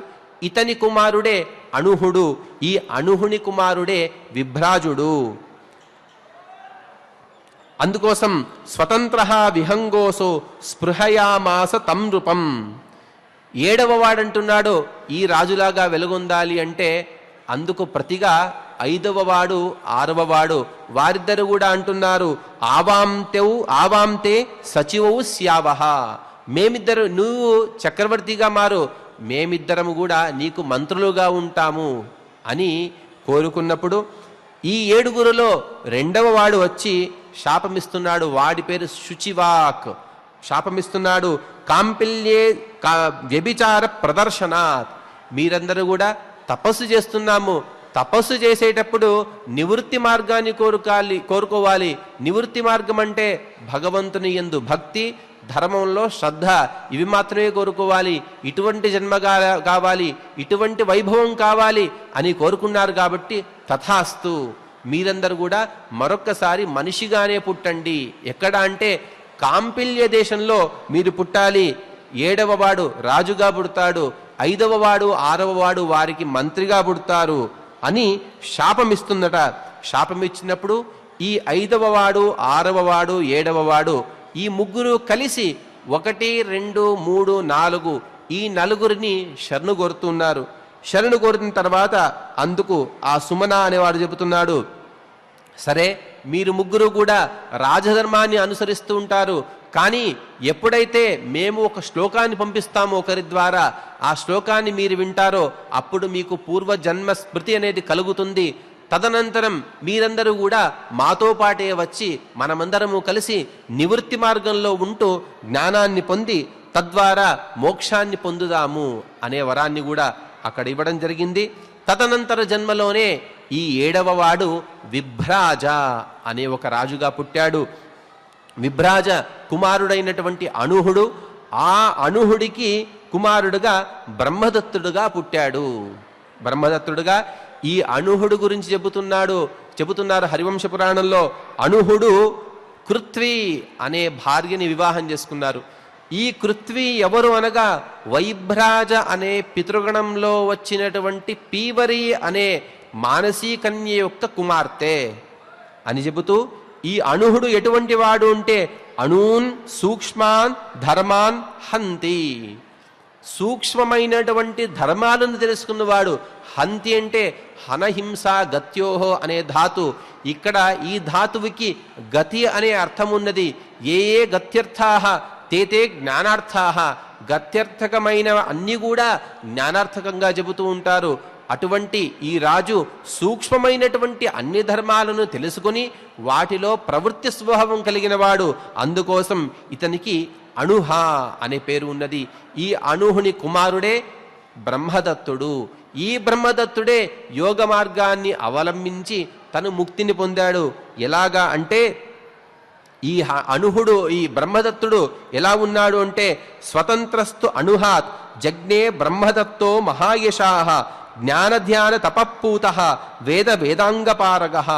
A: ఇతని కుమారుడే అణుహుడు. ఈ అణుహుని కుమారుడే విభ్రాజుడు. అందుకోసం స్వతంత్ర విహంగోసో స్పృహయామాస తం నృపం. 7వ వాడంటున్నాడు ఈ రాజులాగా వెలుగొందాలి అంటే అందుకు ప్రతిగా 5వ వాడు 6వ వాడు వారిద్దరు కూడా అంటున్నారు ఆవాంతే సచివౌ స్యావహ. మేమిద్దరు, నువ్వు చక్రవర్తిగా మారు, మేమిద్దరము కూడా నీకు మంత్రులుగా ఉంటాము అని కోరుకున్నప్పుడు ఈ 7గురులో 2వ వాడు వచ్చి శాపమిస్తున్నాడు. వాడి పేరు శుచివాక్. శాపమిస్తున్నాడు, కాంపిల్యే వ్యభిచార ప్రదర్శనాత్. మీరందరూ కూడా తపస్సు చేస్తున్నాము, తపస్సు చేసేటప్పుడు నివృత్తి మార్గాన్ని కోరుకోవాలి. నివృత్తి మార్గం అంటే భగవంతుని యందు భక్తి, ధర్మంలో శ్రద్ధ, ఇవి మాత్రమే కోరుకోవాలి. ఇటువంటి జన్మ కావాలి, ఇటువంటి వైభవం కావాలి అని కోరుకున్నారు. కాబట్టి తథాస్తు, మీరందరూ కూడా మరొక్కసారి మనిషిగానే పుట్టండి. ఎక్కడ అంటే కాంపిల్య దేశంలో మీరు పుట్టాలి. 7వ వాడు రాజుగా పుడతాడు, 5వ వాడు 6వ వాడు వారికి మంత్రిగా పుడతారు అని శాపమిస్తుందట. శాపమిచ్చినప్పుడు ఈ 5వ వాడు 6వ వాడు 7వ వాడు ఈ ముగ్గురు కలిసి 1, 2, 3, 4 ఈ 4గురిని శరణు కోరుతున్నారు. శరణు కోరిన తర్వాత అందుకు ఆ సుమన అనేవాడు చెబుతున్నాడు, సరే మీరు ముగ్గురు కూడా రాజధర్మాన్ని అనుసరిస్తూ ఉంటారు, కానీ ఎప్పుడైతే మేము ఒక శ్లోకాన్ని పంపిస్తామో ఒకరి ద్వారా, ఆ శ్లోకాన్ని మీరు వింటారో అప్పుడు మీకు పూర్వజన్మ స్మృతి అనేది కలుగుతుంది. తదనంతరం మీరందరూ కూడా మాతో పాటే వచ్చి మనమందరము కలిసి నివృత్తి మార్గంలో ఉంటూ జ్ఞానాన్ని పొంది తద్వారా మోక్షాన్ని పొందుదాము అనే వరాన్ని కూడా అక్కడ ఇవ్వడం జరిగింది. తదనంతర జన్మలోనే ఈ 7వ వాడు విభ్రాజ అనే ఒక రాజుగా పుట్టాడు. విభ్రాజ కుమారుడైనటువంటి అణుహుడు, ఆ అణుహుడికి కుమారుడుగా బ్రహ్మదత్తుడుగా పుట్టాడు. బ్రహ్మదత్తుడుగా ఈ అణుహుడు గురించి చెబుతున్నారు హరివంశ పురాణంలో. అణుహుడు కృత్వి అనే భార్యని వివాహం చేసుకున్నారు. ఈ కృత్వి ఎవరు అనగా వైభ్రాజ అనే పితృగణంలో వచ్చినటువంటి పీవరి అనే మానసీ కన్య యొక్క కుమార్తె అని చెబుతూ, ఈ అణుహుడు ఎటువంటి వాడు అంటే అణూన్ సూక్ష్మాన్ ధర్మాన్ హంతి. సూక్ష్మమైనటువంటి ధర్మాలను తెలుసుకున్నవాడు. హంతి అంటే హనహింస గత్యోహో అనే ధాతు. ఇక్కడ ఈ ధాతువుకి గతి అనే అర్థం ఉన్నది. ఏ ఏ గత్యర్థాః తేతే జ్ఞానార్థాః. గత్యర్థకమైన అన్ని కూడా జ్ఞానార్థకంగా చెబుతూ ఉంటారు. అటువంటి ఈ రాజు సూక్ష్మమైనటువంటి అన్ని ధర్మాలను తెలుసుకుని వాటిలో ప్రవృత్తి స్వభావం కలిగిన వాడు. అందుకోసం ఇతనికి అణుహ అనే పేరు ఉన్నది. ఈ అణుహుని కుమారుడే బ్రహ్మదత్తుడు. ఈ బ్రహ్మదత్తుడే యోగ మార్గాన్ని అవలంబించి తను ముక్తిని పొందాడు. ఎలాగా అంటే ఈ అణుహుడు, ఈ బ్రహ్మదత్తుడు ఎలా ఉన్నాడు అంటే స్వతంత్రస్తు అణుహాత్ జజ్ఞే బ్రహ్మదత్తో మహాయశాః జ్ఞానధ్యాన తపఃపూతః వేద వేదాంగపారగః.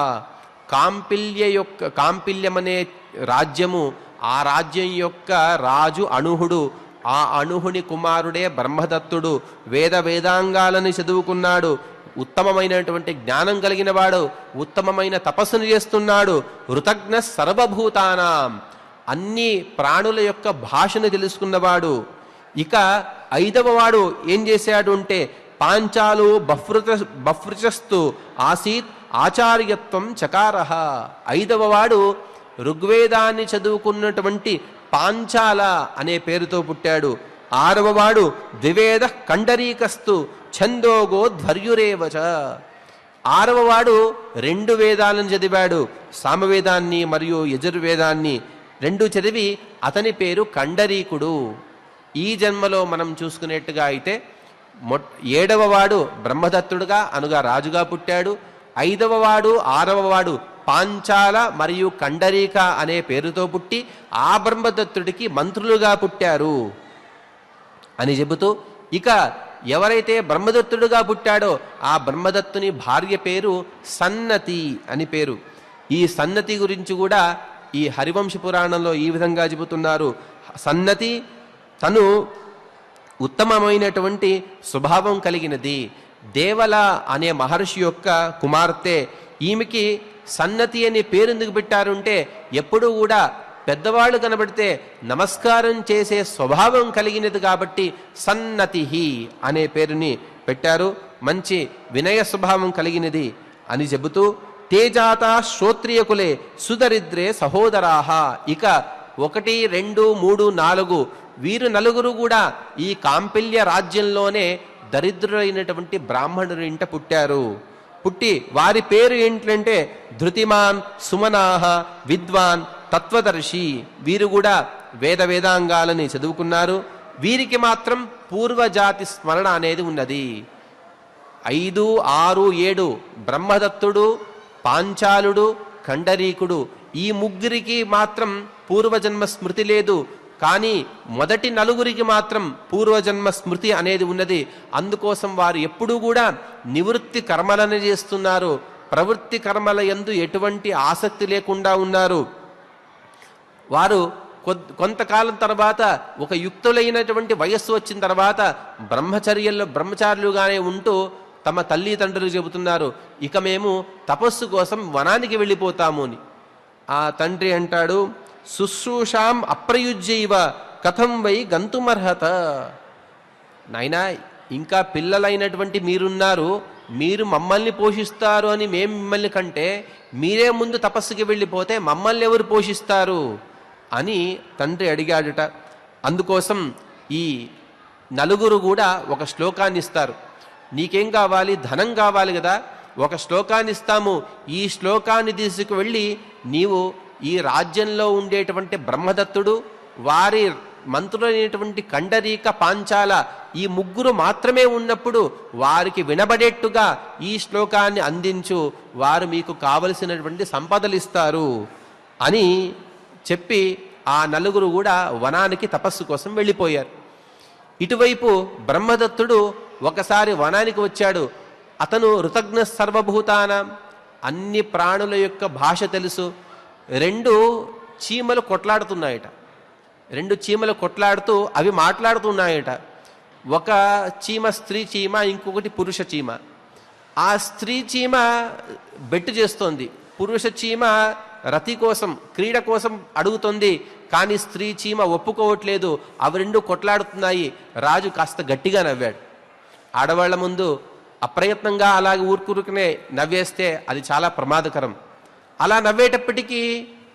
A: కాంపిల్యమనే రాజ్యము, ఆ రాజ్యం యొక్క రాజు అణుహుడు. ఆ అణుహుని కుమారుడే బ్రహ్మదత్తుడు. వేద వేదాంగాలను చదువుకున్నాడు. ఉత్తమమైనటువంటి జ్ఞానం కలిగిన వాడు. ఉత్తమమైన తపస్సును చేస్తున్నాడు. ఋతజ్ఞ సర్వభూతానాం, అన్ని ప్రాణుల యొక్క భాషను తెలుసుకున్నవాడు. ఇక ఐదవ వాడు ఏం చేశాడు అంటే పాంచాలు బఫ్రుచస్తు ఆసీత్ ఆచార్యత్వం చకారః. ఐదవ వాడు ఋగ్వేదాన్ని చదువుకున్నటువంటి పాంచాల అనే పేరుతో పుట్టాడు. ఆరవ వాడు ద్వివేద కండరీకస్తు ఛందోగో ధ్వర్యురేవచ. ఆరవ వాడు 2 వేదాలను చదివాడు. సామవేదాన్ని మరియు యజుర్వేదాన్ని 2 చదివి అతని పేరు కండరీకుడు. ఈ జన్మలో మనం చూసుకునేట్టుగా అయితే 7వ వాడు బ్రహ్మదత్తుడుగా అనుగా రాజుగా పుట్టాడు. 5వ వాడు 6వ వాడు పాంచాల మరియు కండరీక అనే పేరుతో పుట్టి ఆ బ్రహ్మదత్తుడికి మంత్రులుగా పుట్టారు అని చెబుతూ, ఇక ఎవరైతే బ్రహ్మదత్తుడుగా పుట్టాడో ఆ బ్రహ్మదత్తుని భార్య పేరు సన్నతి అని పేరు. ఈ సన్నతి గురించి కూడా ఈ హరివంశ పురాణంలో ఈ విధంగా చెబుతున్నారు. సన్నతి తను ఉత్తమమైనటువంటి స్వభావం కలిగినది. దేవల అనే మహర్షి యొక్క కుమార్తె. ఈమెకి సన్నతి అనే పేరు ఎందుకు పెట్టారంటే ఎప్పుడూ కూడా పెద్దవాళ్ళు కనబడితే నమస్కారం చేసే స్వభావం కలిగినది కాబట్టి సన్నతి అనే పేరుని పెట్టారు. మంచి వినయ స్వభావం కలిగినది అని చెబుతూ తేజాత శ్రోత్రియకులే సుదరిద్రే సహోదరాహ. ఇక 1, 2, 3, 4 వీరు నలుగురు కూడా ఈ కాంపిల్య రాజ్యంలోనే దరిద్రులైనటువంటి బ్రాహ్మణుల ఇంట పుట్టారు. పుట్టి వారి పేరు ఏంటంటే ధృతిమాన్, సుమనాహ, విద్వాన్, తత్వదర్శి. వీరు కూడా వేదాంగాలని చదువుకున్నారు. వీరికి మాత్రం పూర్వజాతి స్మరణ అనేది ఉన్నది. 5, 6, 7 బ్రహ్మదత్తుడు, పాంచాలుడు, కండరీకుడు ఈ ముగ్గురికి మాత్రం పూర్వజన్మ స్మృతి లేదు. కానీ మొదటి 4 మాత్రం పూర్వజన్మ స్మృతి అనేది ఉన్నది. అందుకోసం వారు ఎప్పుడూ కూడా నివృత్తి కర్మలను చేస్తున్నారు. ప్రవృత్తి కర్మల యందు ఎటువంటి ఆసక్తి లేకుండా ఉన్నారు. వారు కొంతకాలం తర్వాత ఒక యుక్తులైనటువంటి వయస్సు వచ్చిన తర్వాత బ్రహ్మచారులుగానే ఉంటూ తమ తల్లిదండ్రులు చెబుతున్నారు, ఇక మేము తపస్సు కోసం వనానికి వెళ్ళిపోతాము అని. ఆ తండ్రి అంటాడు, శుశ్రూషాం అప్రయుజ్యైవ కథం వై గంతుమర్హత. నాయనా, ఇంకా పిల్లలైనటువంటి మీరున్నారు, మీరు మమ్మల్ని పోషిస్తారు అని మేము మిమ్మల్ని కంటే మీరే ముందు తపస్సుకి వెళ్ళిపోతే మమ్మల్ని ఎవరు పోషిస్తారు అని తండ్రి అడిగాడుట. అందుకోసం ఈ 4 కూడా ఒక శ్లోకాన్ని ఇస్తారు. నీకేం కావాలి? ధనం కావాలి కదా, ఒక శ్లోకాన్ని ఇస్తాము. ఈ శ్లోకాన్ని తీసుకువెళ్ళి నీవు ఈ రాజ్యంలో ఉండేటువంటి బ్రహ్మదత్తుడు, వారి మంత్రులైనటువంటి కండరీక, పాంచాల ఈ 3 మాత్రమే ఉన్నప్పుడు వారికి వినబడేట్టుగా ఈ శ్లోకాన్ని అందించు, వారు మీకు కావలసినటువంటి సంపదలు ఇస్తారు అని చెప్పి ఆ 4 కూడా వనానికి తపస్సు కోసం వెళ్ళిపోయారు. ఇటువైపు బ్రహ్మదత్తుడు ఒకసారి వనానికి వచ్చాడు. అతను ఋతజ్ఞ సర్వభూతానాం, అన్ని ప్రాణుల యొక్క భాష తెలుసు. 2 చీమలు కొట్లాడుతున్నాయట. 2 చీమలు కొట్లాడుతూ అవి మాట్లాడుతున్నాయట. ఒక చీమ స్త్రీ చీమ, ఇంకొకటి పురుష చీమ. ఆ స్త్రీ చీమ బెట్టు చేస్తోంది, పురుష చీమ రతి కోసం, క్రీడ కోసం అడుగుతుంది. కానీ స్త్రీ చీమ ఒప్పుకోవట్లేదు. అవి రెండు కొట్లాడుతున్నాయి. రాజు కాస్త గట్టిగా నవ్వాడు. ఆడవాళ్ల ముందు అప్రయత్నంగా అలాగే ఊరుకురుకునే నవ్వేస్తే అది చాలా ప్రమాదకరం. అలా నవ్వేటప్పటికీ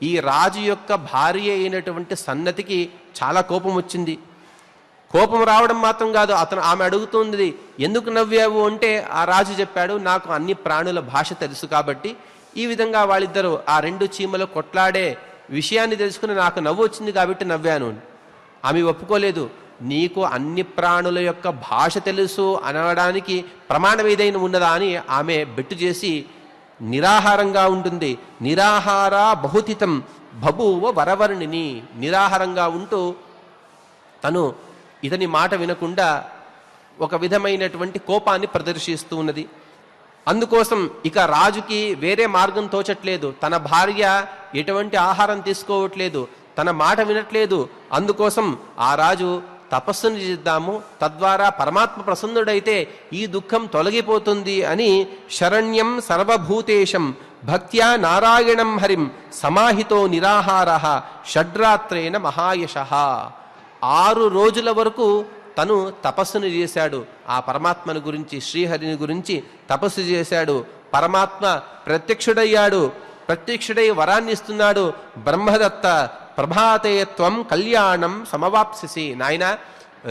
A: ఈ రాజు యొక్క భార్య అయినటువంటి సన్నతికి చాలా కోపం వచ్చింది. కోపం రావడం మాత్రం కాదు, ఆమె అడుగుతుంది, ఎందుకు నవ్వావు అంటే ఆ రాజు చెప్పాడు, నాకు అన్ని ప్రాణుల భాష తెలుసు కాబట్టి ఈ విధంగా వాళ్ళిద్దరూ ఆ రెండు చీమలు కొట్లాడే విషయాన్ని తెలుసుకుని నాకు నవ్వు వచ్చింది కాబట్టి నవ్వాను. ఆమె ఒప్పుకోలేదు. నీకు అన్ని ప్రాణుల యొక్క భాష తెలుసు అనడానికి ప్రమాణం ఏదైనా ఉన్నదా అని ఆమె బెట్టు చేసి నిరాహారంగా ఉంటుంది. నిరాహార బహుతితం బభూవ వరవర్ణిని. నిరాహారంగా ఉంటూ తను ఇతని మాట వినకుండా ఒక విధమైనటువంటి కోపాన్ని ప్రదర్శిస్తూ ఉన్నది. అందుకోసం ఇక రాజుకి వేరే మార్గం తోచట్లేదు. తన భార్య ఎటువంటి ఆహారం తీసుకోవట్లేదు, తన మాట వినట్లేదు. అందుకోసం ఆ రాజు తపస్సును చేద్దాము, తద్వారా పరమాత్మ ప్రసన్నుడైతే ఈ దుఃఖం తొలగిపోతుంది అని శరణ్యం సర్వభూతేశం భక్త్యా నారాయణం హరిం సమాహితో నిరాహార షడ్రాత్రేణ మహాయశ. 6 రోజుల వరకు తను తపస్సును చేశాడు. ఆ పరమాత్మను గురించి, శ్రీహరిని గురించి తపస్సు చేశాడు. పరమాత్మ ప్రత్యక్షుడయ్యాడు. ప్రత్యక్షుడై వరాన్ని ఇస్తున్నాడు. బ్రహ్మదత్త ప్రభాతే త్వం కళ్యాణం సమవాప్సిసి. నాయన,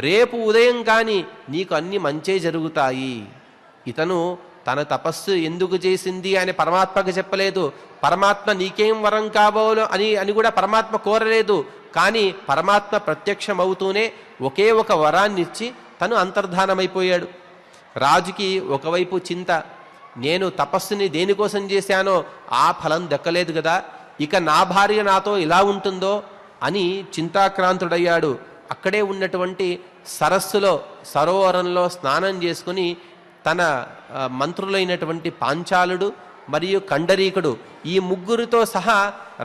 A: రేపు ఉదయం కానీ నీకు అన్ని మంచే జరుగుతాయి. ఇతను తన తపస్సు ఎందుకు చేసింది అని పరమాత్మకు చెప్పలేదు. పరమాత్మ నీకేం వరం కావాలో అని కూడా పరమాత్మ కోరలేదు. కానీ పరమాత్మ ప్రత్యక్షమవుతూనే ఒకే ఒక వరాన్ని ఇచ్చి తను అంతర్ధానమైపోయాడు. రాజుకి ఒకవైపు చింత, నేను తపస్సుని దేనికోసం చేశానో ఆ ఫలం దక్కలేదు కదా, ఇక నా భార్య నాతో ఇలా ఉంటుందో అని చింతాక్రాంతుడయ్యాడు. అక్కడే ఉన్నటువంటి సరస్సులో, సరోవరంలో స్నానం చేసుకుని తన మంత్రులైనటువంటి పాంచాలుడు మరియు కండరీకుడు ఈ ముగ్గురితో సహా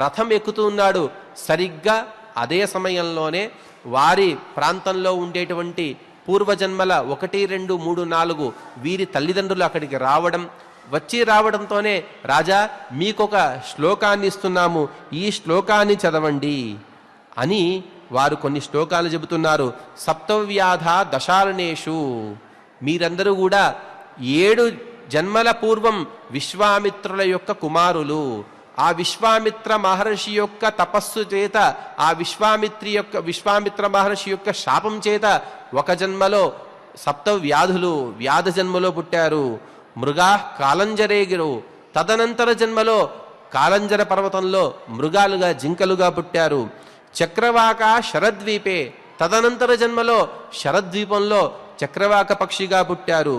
A: రథం ఎక్కుతూ ఉన్నాడు. సరిగ్గా అదే సమయంలోనే వారి ప్రాంతంలో ఉండేటువంటి పూర్వజన్మల 1, 2, 3, 4 వీరి తల్లిదండ్రులు అక్కడికి రావడంతోనే రాజా, మీకొక శ్లోకాన్ని ఇస్తున్నాము, ఈ శ్లోకాన్ని చదవండి అని వారు కొన్ని శ్లోకాలు చెబుతున్నారు. సప్తవ్యాధ దశారణేషు, మీరందరూ కూడా 7 జన్మల పూర్వం విశ్వామిత్రుల యొక్క కుమారులు. ఆ విశ్వామిత్ర మహర్షి యొక్క తపస్సు చేత, ఆ విశ్వామిత్ర మహర్షి యొక్క శాపం చేత ఒక జన్మలో సప్తవ్యాధులు వ్యాధ జన్మలో పుట్టారు. మృగా కాలంజరేగిరు, తదనంతర జన్మలో కాలంజర పర్వతంలో మృగాలుగా, జింకలుగా పుట్టారు. చక్రవాక శరద్వీపే, తదనంతర జన్మలో శరద్వీపంలో చక్రవాక పక్షిగా పుట్టారు.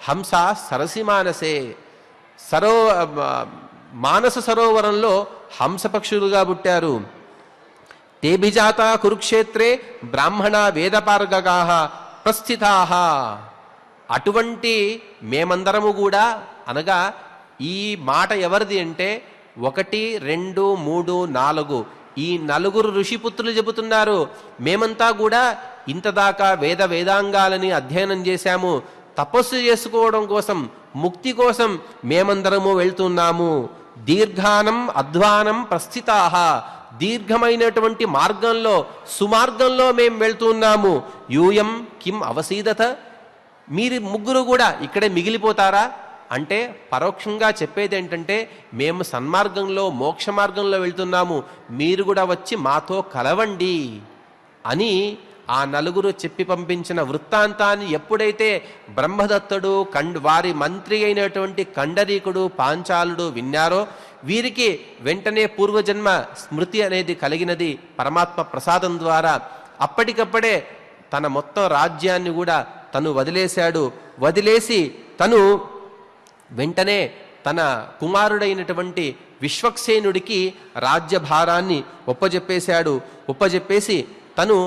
A: హంస సరసి మానసే, మానస సరోవరంలో హంస పక్షులుగా పుట్టారు. తేభిజాత కురుక్షేత్రే బ్రాహ్మణ వేదపార్గగా ప్రస్థితా. అటువంటి మేమందరము కూడా, అనగా ఈ మాట ఎవరిది అంటే 1, 2, 3, 4 ఈ 4 ఋషిపుత్రులు చెబుతున్నారు. మేమంతా కూడా ఇంతదాకా వేదాంగాలని అధ్యయనం చేశాము. తపస్సు చేసుకోవడం కోసం, ముక్తి కోసం మేమందరము వెళ్తున్నాము. దీర్ఘానం అధ్వానం ప్రస్థితా, దీర్ఘమైనటువంటి మార్గంలో, సుమార్గంలో మేము వెళ్తున్నాము. యూయం కిం అవసీదత, మీరు ముగ్గురు కూడా ఇక్కడే మిగిలిపోతారా అంటే పరోక్షంగా చెప్పేది ఏంటంటే, మేము సన్మార్గంలో, మోక్ష మార్గంలో వెళ్తున్నాము, మీరు కూడా వచ్చి మాతో కలవండి అని ఆ 4 చెప్పి పంపించిన వృత్తాంతాన్ని ఎప్పుడైతే బ్రహ్మదత్తుడు, వారి మంత్రి అయినటువంటి కండరీకుడు, పాంచాలుడు విన్నారో, వీరికి వెంటనే పూర్వజన్మ స్మృతి అనేది కలిగినది పరమాత్మ ప్రసాదం ద్వారా. అప్పటికప్పుడే తన మొత్తం రాజ్యాన్ని కూడా తను వదిలేశాడు. వదిలేసి తను వెంటనే తన కుమారుడైనటువంటి విశ్వక్సేనుడికి రాజ్యభారాన్ని ఒప్పజెప్పేసి తను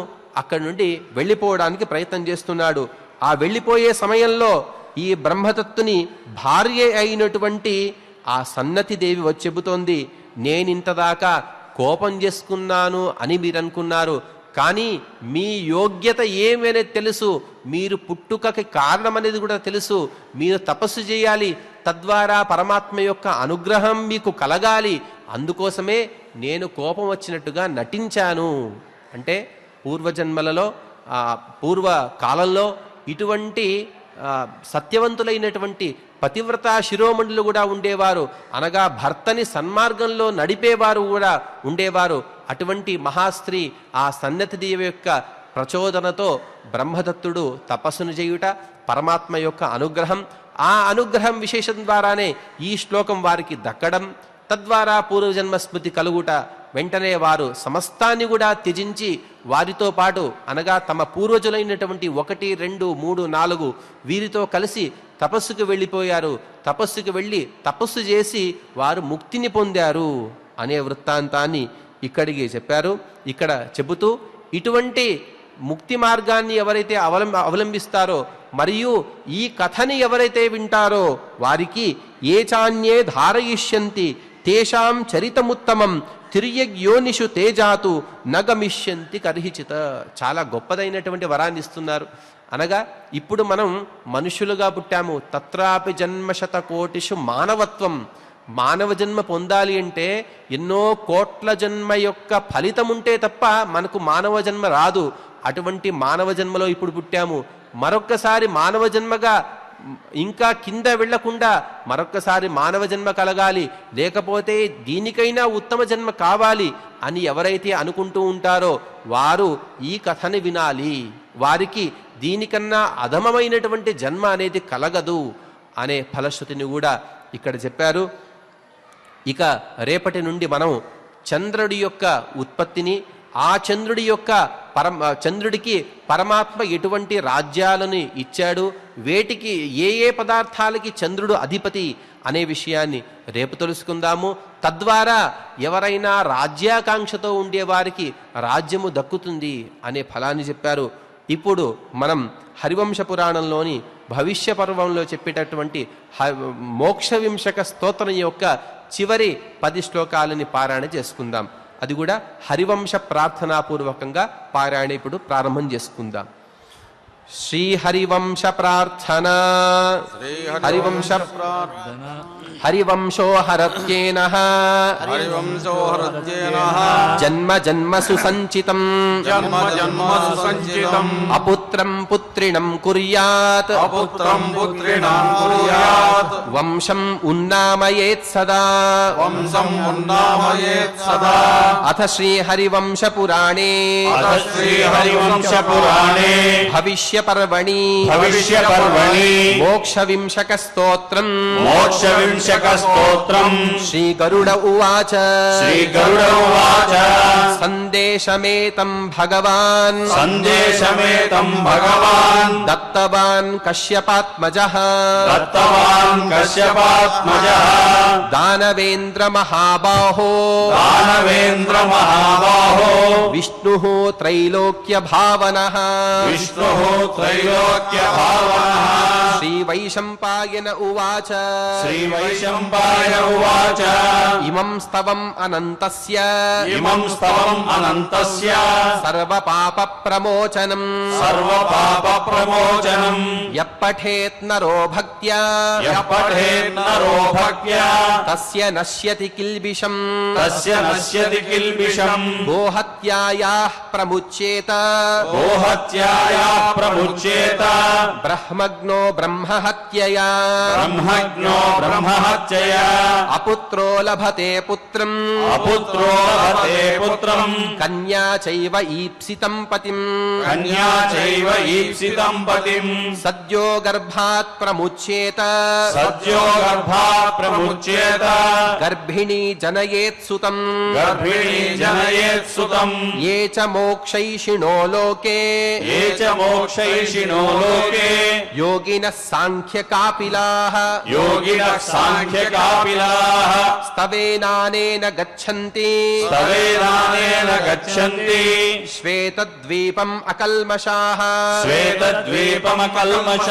A: అక్కడి నుండి వెళ్ళిపోవడానికి ప్రయత్నం చేస్తున్నాడు. ఆ వెళ్ళిపోయే సమయంలో ఈ బ్రహ్మదత్తుని భార్య అయినటువంటి ఆ సన్నతి దేవి వచ్చి చెబుతోంది, నేనింతదాకా కోపం చేసుకున్నాను అని మీరు అనుకున్నారు, కానీ మీ యోగ్యత ఏమనేది తెలుసు, మీరు పుట్టుకకి కారణం అనేది కూడా తెలుసు, మీరు తపస్సు చేయాలి, తద్వారా పరమాత్మ యొక్క అనుగ్రహం మీకు కలగాలి, అందుకోసమే నేను కోపం వచ్చినట్టుగా నటించాను. అంటే పూర్వజన్మలలో పూర్వ కాలంలో ఇటువంటి సత్యవంతులైనటువంటి పతివ్రత శిరోమణులు కూడా ఉండేవారు, అనగా భర్తని సన్మార్గంలో నడిపేవారు కూడా ఉండేవారు. అటువంటి మహాస్త్రీ ఆ సన్నతిదేవి యొక్క ప్రచోదనతో బ్రహ్మదత్తుడు తపస్సును చేయుట, పరమాత్మ యొక్క అనుగ్రహం, ఆ అనుగ్రహం విశేషం ద్వారానే ఈ శ్లోకం వారికి దక్కడం, తద్వారా పూర్వజన్మ స్మృతి కలుగుట. వెంటనే వారు సమస్తాన్ని కూడా త్యజించి వారితో పాటు, అనగా తమ పూర్వజులైనటువంటి 1, 2, 3, 4 వీరితో కలిసి తపస్సుకు వెళ్ళిపోయారు. తపస్సుకు వెళ్ళి తపస్సు చేసి వారు ముక్తిని పొందారు అనే వృత్తాంతాన్ని ఇక్కడికి చెప్పారు. ఇక్కడ చెబుతూ ఇటువంటి ముక్తి మార్గాన్ని ఎవరైతే అవలంబిస్తారో మరియు ఈ కథని ఎవరైతే వింటారో వారికి ఏ చాన్యే ధారయిష్యంతి తేషాం చరితముత్తమం తిర్యగ్యోనిషు తేజాతు నగమిష్యంతి కర్హిచిత. చాలా గొప్పదైనటువంటి వరాన్ని ఇస్తున్నారు. అనగా ఇప్పుడు మనం మనుషులుగా పుట్టాము, తత్రాపి జన్మశతకోటిషు మానవత్వం. మానవ జన్మ పొందాలి అంటే ఎన్నో కోట్ల జన్మ యొక్క ఫలితం ఉంటే తప్ప మనకు మానవ జన్మ రాదు. అటువంటి మానవ జన్మలో ఇప్పుడు పుట్టాము. మరొక్కసారి మానవ జన్మగా ఇంకా కింద వెళ్లకుండా మరొక్కసారి మానవ జన్మ కలగాలి, లేకపోతే దీనికైనా ఉత్తమ జన్మ కావాలి అని ఎవరైతే అనుకుంటూ ఉంటారో వారు ఈ కథని వినాలి. వారికి దీనికన్నా అధమమైనటువంటి జన్మ అనేది కలగదు అనే ఫలశ్రుతిని కూడా ఇక్కడ చెప్పారు. ఇక రేపటి నుండి మనం చంద్రుడి యొక్క ఉత్పత్తిని, ఆ చంద్రుడి యొక్క చంద్రుడికి పరమాత్మ ఎటువంటి రాజ్యాలను ఇచ్చాడు, వేటికి ఏ ఏ పదార్థాలకి చంద్రుడు అధిపతి అనే విషయాన్ని రేపు తెలుసుకుందాము. తద్వారా ఎవరైనా రాజ్యాకాంక్షతో ఉండేవారికి రాజ్యము దక్కుతుంది అనే ఫలాన్ని చెప్పారు. ఇప్పుడు మనం హరివంశ పురాణంలోని భవిష్య పర్వంలో చెప్పేటటువంటి మోక్ష వింశక స్తోత్రం యొక్క చివరి 10 శ్లోకాలని పారాయణ చేసుకుందాం. అది కూడా హరివంశ ప్రార్థనాపూర్వకంగా పారాయణ ఇప్పుడు ప్రారంభం చేసుకుందాం. శ్రీ హరివంశ ప్రార్థన. హరివంశ హరివంశో హరత్యేనః జన్మ జన్మసు సంచితం అపుత్రం పుత్రిణం కుర్యాత్ వంశం ఉన్నామయేత్ సదా. అథ శ్రీ హరివంశ పురాణే భవిష్య పర్వణి మోక్ష వింశక స్తోత్రం శ్రీ గరుడ ఉవాచ సందేశమేతం భగవాన్ దత్తవాన్ కశ్యపాత్మజః దానవేంద్ర మహాబాహో విష్ణుః త్రైలోక్య భావనః శ్రీ వైశంపాయన ఉవాచ ఇమం స్తవం అనంతస్య సర్వ పాప ప్రమోచనం యప్పఠేత్ నరో భక్త్యా తస్య నశ్యతి కిల్బిషం గోహత్యాయాః ప్రముచ్యేత బ్రహ్మజ్ఞో బ్రహ్మహత్యయా అపుత్రో లభతే పుత్రం కన్యా చైవ ఈప్సితం పతిం సద్యో గర్భాత్ ప్రముచ్యేత గర్భిణీ జనయేత్ సుతం ఏ చ మోక్షైషిణో లోకే యోగినః సాంఖ్యకాపిలాః స్తవేనానేన గచ్చంతి శ్వేతద్వీపం అకల్మషాః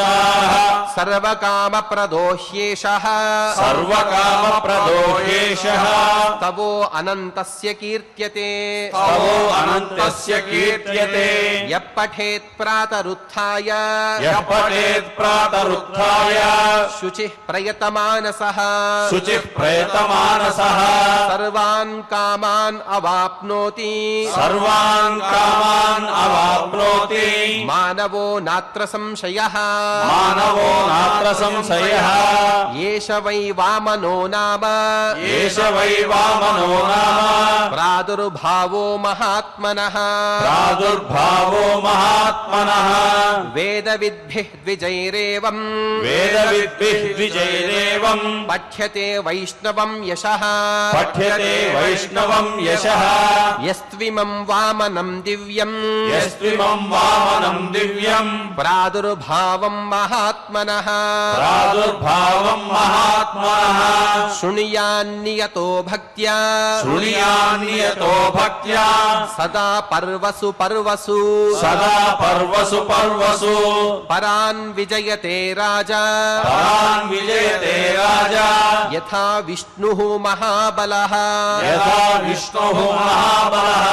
B: పురుషాః
A: సర్వకామప్రదో హ్యేషః
B: సర్వకామప్రదో యేషః
A: తవో అనంతస్య కీర్త్యతే
B: తవో అనంతస్య కీర్త్యతే
A: యః పఠేత్ ప్రాతరుత్థాయ
B: యః పఠేత్ ప్రాతరుత్థాయ
A: శుచిః ప్రయతమానసః
B: శుచిః ప్రయతమానసః
A: సర్వాన్ కామాన్ అవాప్నోతి
B: సర్వాన్ కామాన్ అవాప్నోతి
A: మానవో నాత్ర సంశయః
B: మానవో నాత్ర సంశయః
A: ఏష వై వామనో నామ
B: ఏష వై వామనో నామ
A: ప్రాదుర్భావో మహాత్మనః
B: ప్రాదుర్భావో మహాత్మనః
A: వేదవిద్భిః ద్విజైరేవం
B: వేదవిద్భిః ద్విజైరేవం
A: పఠ్యతే వైష్ణవం యశః
B: పఠ్యతే వైష్ణవం యశః
A: యస్త్విమం వామనం దివ్యం
B: యస్త్విమం వామనం దివ్యం
A: ప్రాదుర్భావం మహాత్మనః
B: ప్రాదుర్భావం మహాత్మనః
A: శృణుయాన్నియతో భక్త్యా
B: శృణుయాన్యతో భక్త్యా
A: సదా పర్వసు పర్వసు
B: సదా పర్వసు పర్వసు
A: పరాన్ విజయతే రాజా
B: పరాన్ విజయతే రాజా
A: యథా విష్ణుః మహాబలః
B: యథా విష్ణుః మహాబలః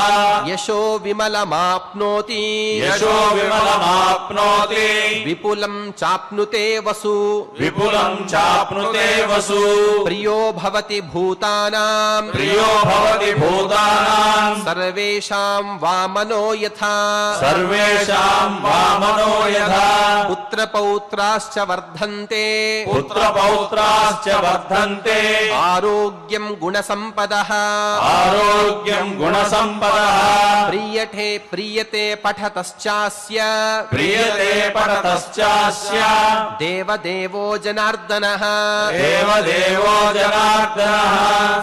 A: యశో విమలమాప్నోతి
B: యశో విమలమాప్నోతి
A: విపులం చాప్నుతే వసు
B: విపులం చాప్నుతే వసు
A: ప్రియో భవతి భూతానాం
B: ప్రియో భవతి భూతానాం
A: సర్వేషాం వామనో యథా
B: సర్వేషాం వామనో యథా
A: పుత్రపౌత్రాశ్చ వర్ధన్తే
B: పుత్రపౌత్రాశ్చ వర్ధన్తే
A: ఆరోగ్యం గుణసంపదః
B: ఆరోగ్యం గుణసంపదః
A: ప్రియతే పఠతశ్చాస్య
B: ప్రియతే పఠతశ్చాస్య
A: దేవదేవో జనార్దనః
B: దేవదేవో జనార్దనః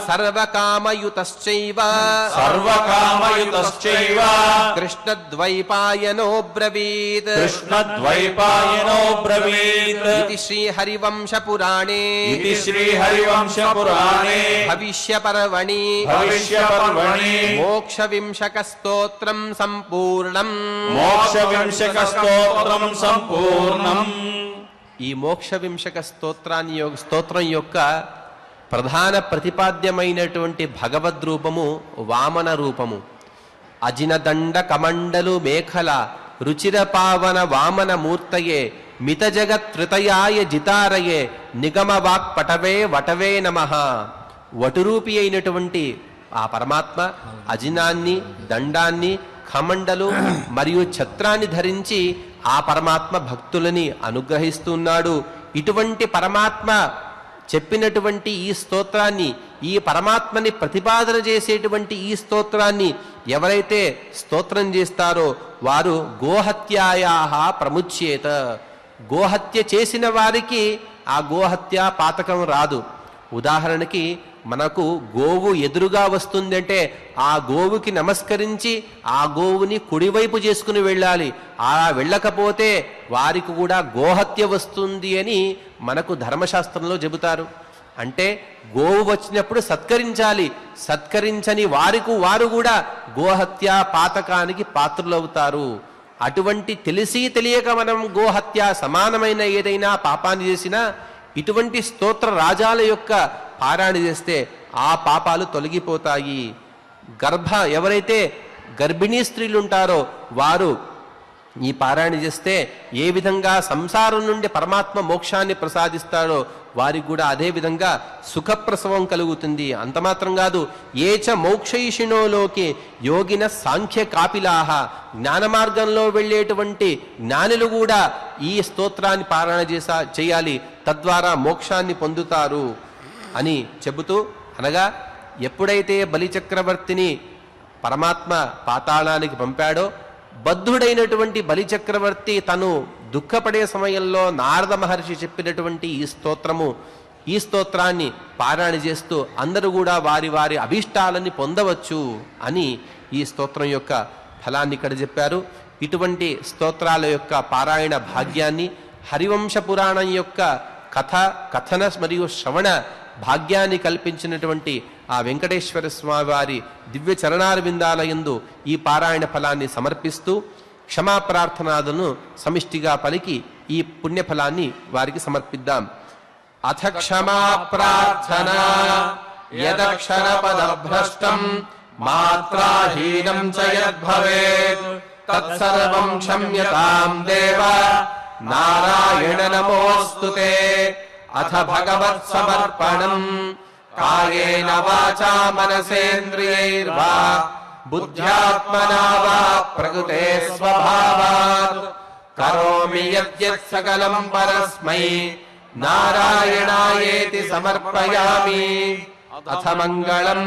A: సర్వకామయుతశ్చైవ
B: సర్వకామయుతశ్చైవ
A: కృష్ణద్వైపాయనో బ్రవీత్
B: కృష్ణద్వైపాయనో బ్రవీత్
A: ఇది శ్రీహరివంశపురాణే
B: ఇది శ్రీహరివంశపురాణే
A: భవిష్యపర్వణి
B: భవిష్యపర్వణి
A: మోక్షవింశకస్తోత్రం సంపూర్ణం
B: మోక్షవింశక స్తోత్రం సంపూర్ణం.
A: ఈ మోక్షవింశక స్తోత్రం యొక్క ప్రధాన ప్రతిపాద్యమైనటువంటి భగవద్రూపము వామన రూపము. అజినదండ కమండలు మేఖల రుచిర పావన వామన మూర్తయే మిత జగత్ృతయాయ జితారయే నిగమవాక్ పటవే వటవే నమః. వటురూపి అయినటువంటి ఆ పరమాత్మ అజినాన్ని, దండాన్ని, ఖమండలు మరియు ఛత్రాన్ని ధరించి ఆ పరమాత్మ భక్తులని అనుగ్రహిస్తున్నాడు. ఇటువంటి పరమాత్మ చెప్పినటువంటి ఈ స్తోత్రాన్ని, ఈ పరమాత్మని ప్రతిపాదన చేసేటువంటి ఈ స్తోత్రాన్ని ఎవరైతే స్తోత్రం చేస్తారో వారు గోహత్యాయాః ప్రముచ్యేత. గోహత్య చేసిన వారికి ఆ గోహత్య పాతకం రాదు. ఉదాహరణకి మనకు గోవు ఎదురుగా వస్తుందంటే ఆ గోవుకి నమస్కరించి ఆ గోవుని కుడివైపు చేసుకుని వెళ్ళాలి. అలా వెళ్ళకపోతే వారికి కూడా గోహత్య వస్తుంది అని మనకు ధర్మశాస్త్రంలో చెబుతారు. అంటే గోవు వచ్చినప్పుడు సత్కరించాలి. సత్కరించని వారు కూడా గోహత్య పాతకానికి పాత్రులవుతారు. అటువంటి తెలిసి తెలియక మనం గోహత్య సమానమైన ఏదైనా పాపాన్ని చేసినా ఇటువంటి స్తోత్ర రాజాల యొక్క పారాయణ చేస్తే ఆ పాపాలు తొలగిపోతాయి. ఎవరైతే గర్భిణీ స్త్రీలు ఉంటారో వారు ఈ పారాయణ చేస్తే ఏ విధంగా సంసారం నుండి పరమాత్మ మోక్షాన్ని ప్రసాదిస్తాడో వారికి కూడా అదే విధంగా సుఖప్రసవం కలుగుతుంది. అంత మాత్రం కాదు, ఏచ మోక్షైషిణోలోకి యోగిన సాంఖ్య కాపిలాహ, జ్ఞాన మార్గంలో వెళ్ళేటువంటి జ్ఞానులు కూడా ఈ స్తోత్రాన్ని పారాయణ చేయాలి, తద్వారా మోక్షాన్ని పొందుతారు అని చెబుతూ, అనగా ఎప్పుడైతే బలిచక్రవర్తిని పరమాత్మ పాతాళానికి పంపాడో బద్ధుడైనటువంటి బలిచక్రవర్తి తను దుఃఖపడే సమయంలో నారద మహర్షి చెప్పినటువంటి ఈ స్తోత్రాన్ని పారాయణ చేస్తూ అందరూ కూడా వారి వారి అభీష్టాలని పొందవచ్చు అని ఈ స్తోత్రం యొక్క ఫలాన్ని ఇక్కడ చెప్పారు. ఇటువంటి స్తోత్రాల యొక్క పారాయణ భాగ్యాన్ని, హరివంశ పురాణం యొక్క కథన మరియు శ్రవణ భాగ్యాన్ని కల్పించినటువంటి ఆ వెంకటేశ్వర స్వామి వారి దివ్య చరణారవిందాల యందు ఈ పారాయణ ఫలాన్ని సమర్పిస్తూ క్షమాప్రార్థనాదులను సమిష్టిగా పలికి ఈ పుణ్యఫలాన్ని వారికి సమర్పిద్దాం. అథ క్షమా ప్రార్థన యదక్షర పదభ్రష్టం మాత్రాహీనం చ యద్భవేత్ తత్సర్వం క్షమ్యతాం దేవ నారాయణ నమోస్తుతే. అథ భగవత్ సమర్పణం కాయేన వాచా మనసేంద్రియైర్వా బుద్ధ్యాత్మనా వా ప్రకృతే స్వభావాత్ కరోమి యద్యత్ సకలం పరస్మై నారాయణాయేతి సమర్పయామి. అథ మంగళం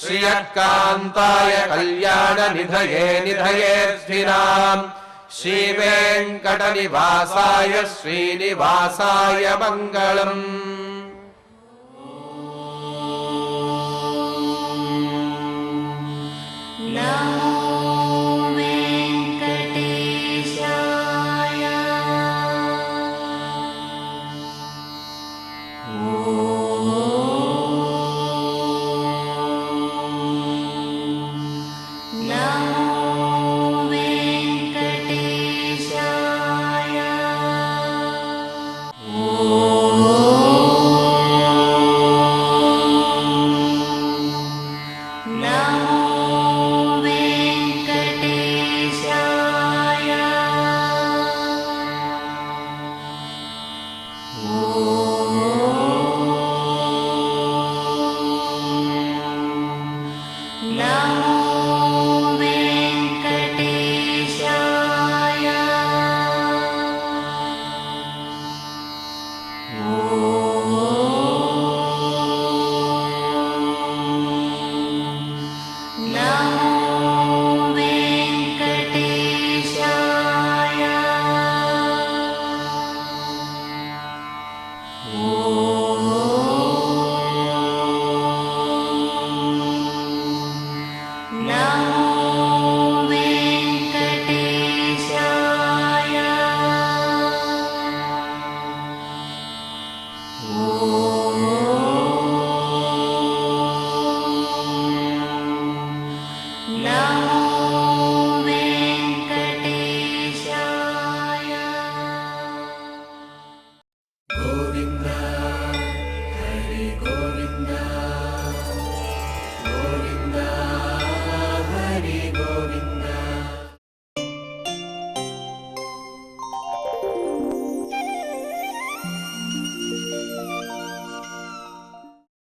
A: శ్రియకాంతాయ కళ్యాణ నిధయే నిధయేర్ధినాం శ్రీవేంకట నివాసాయ శ్రీనివాసాయ మంగళం.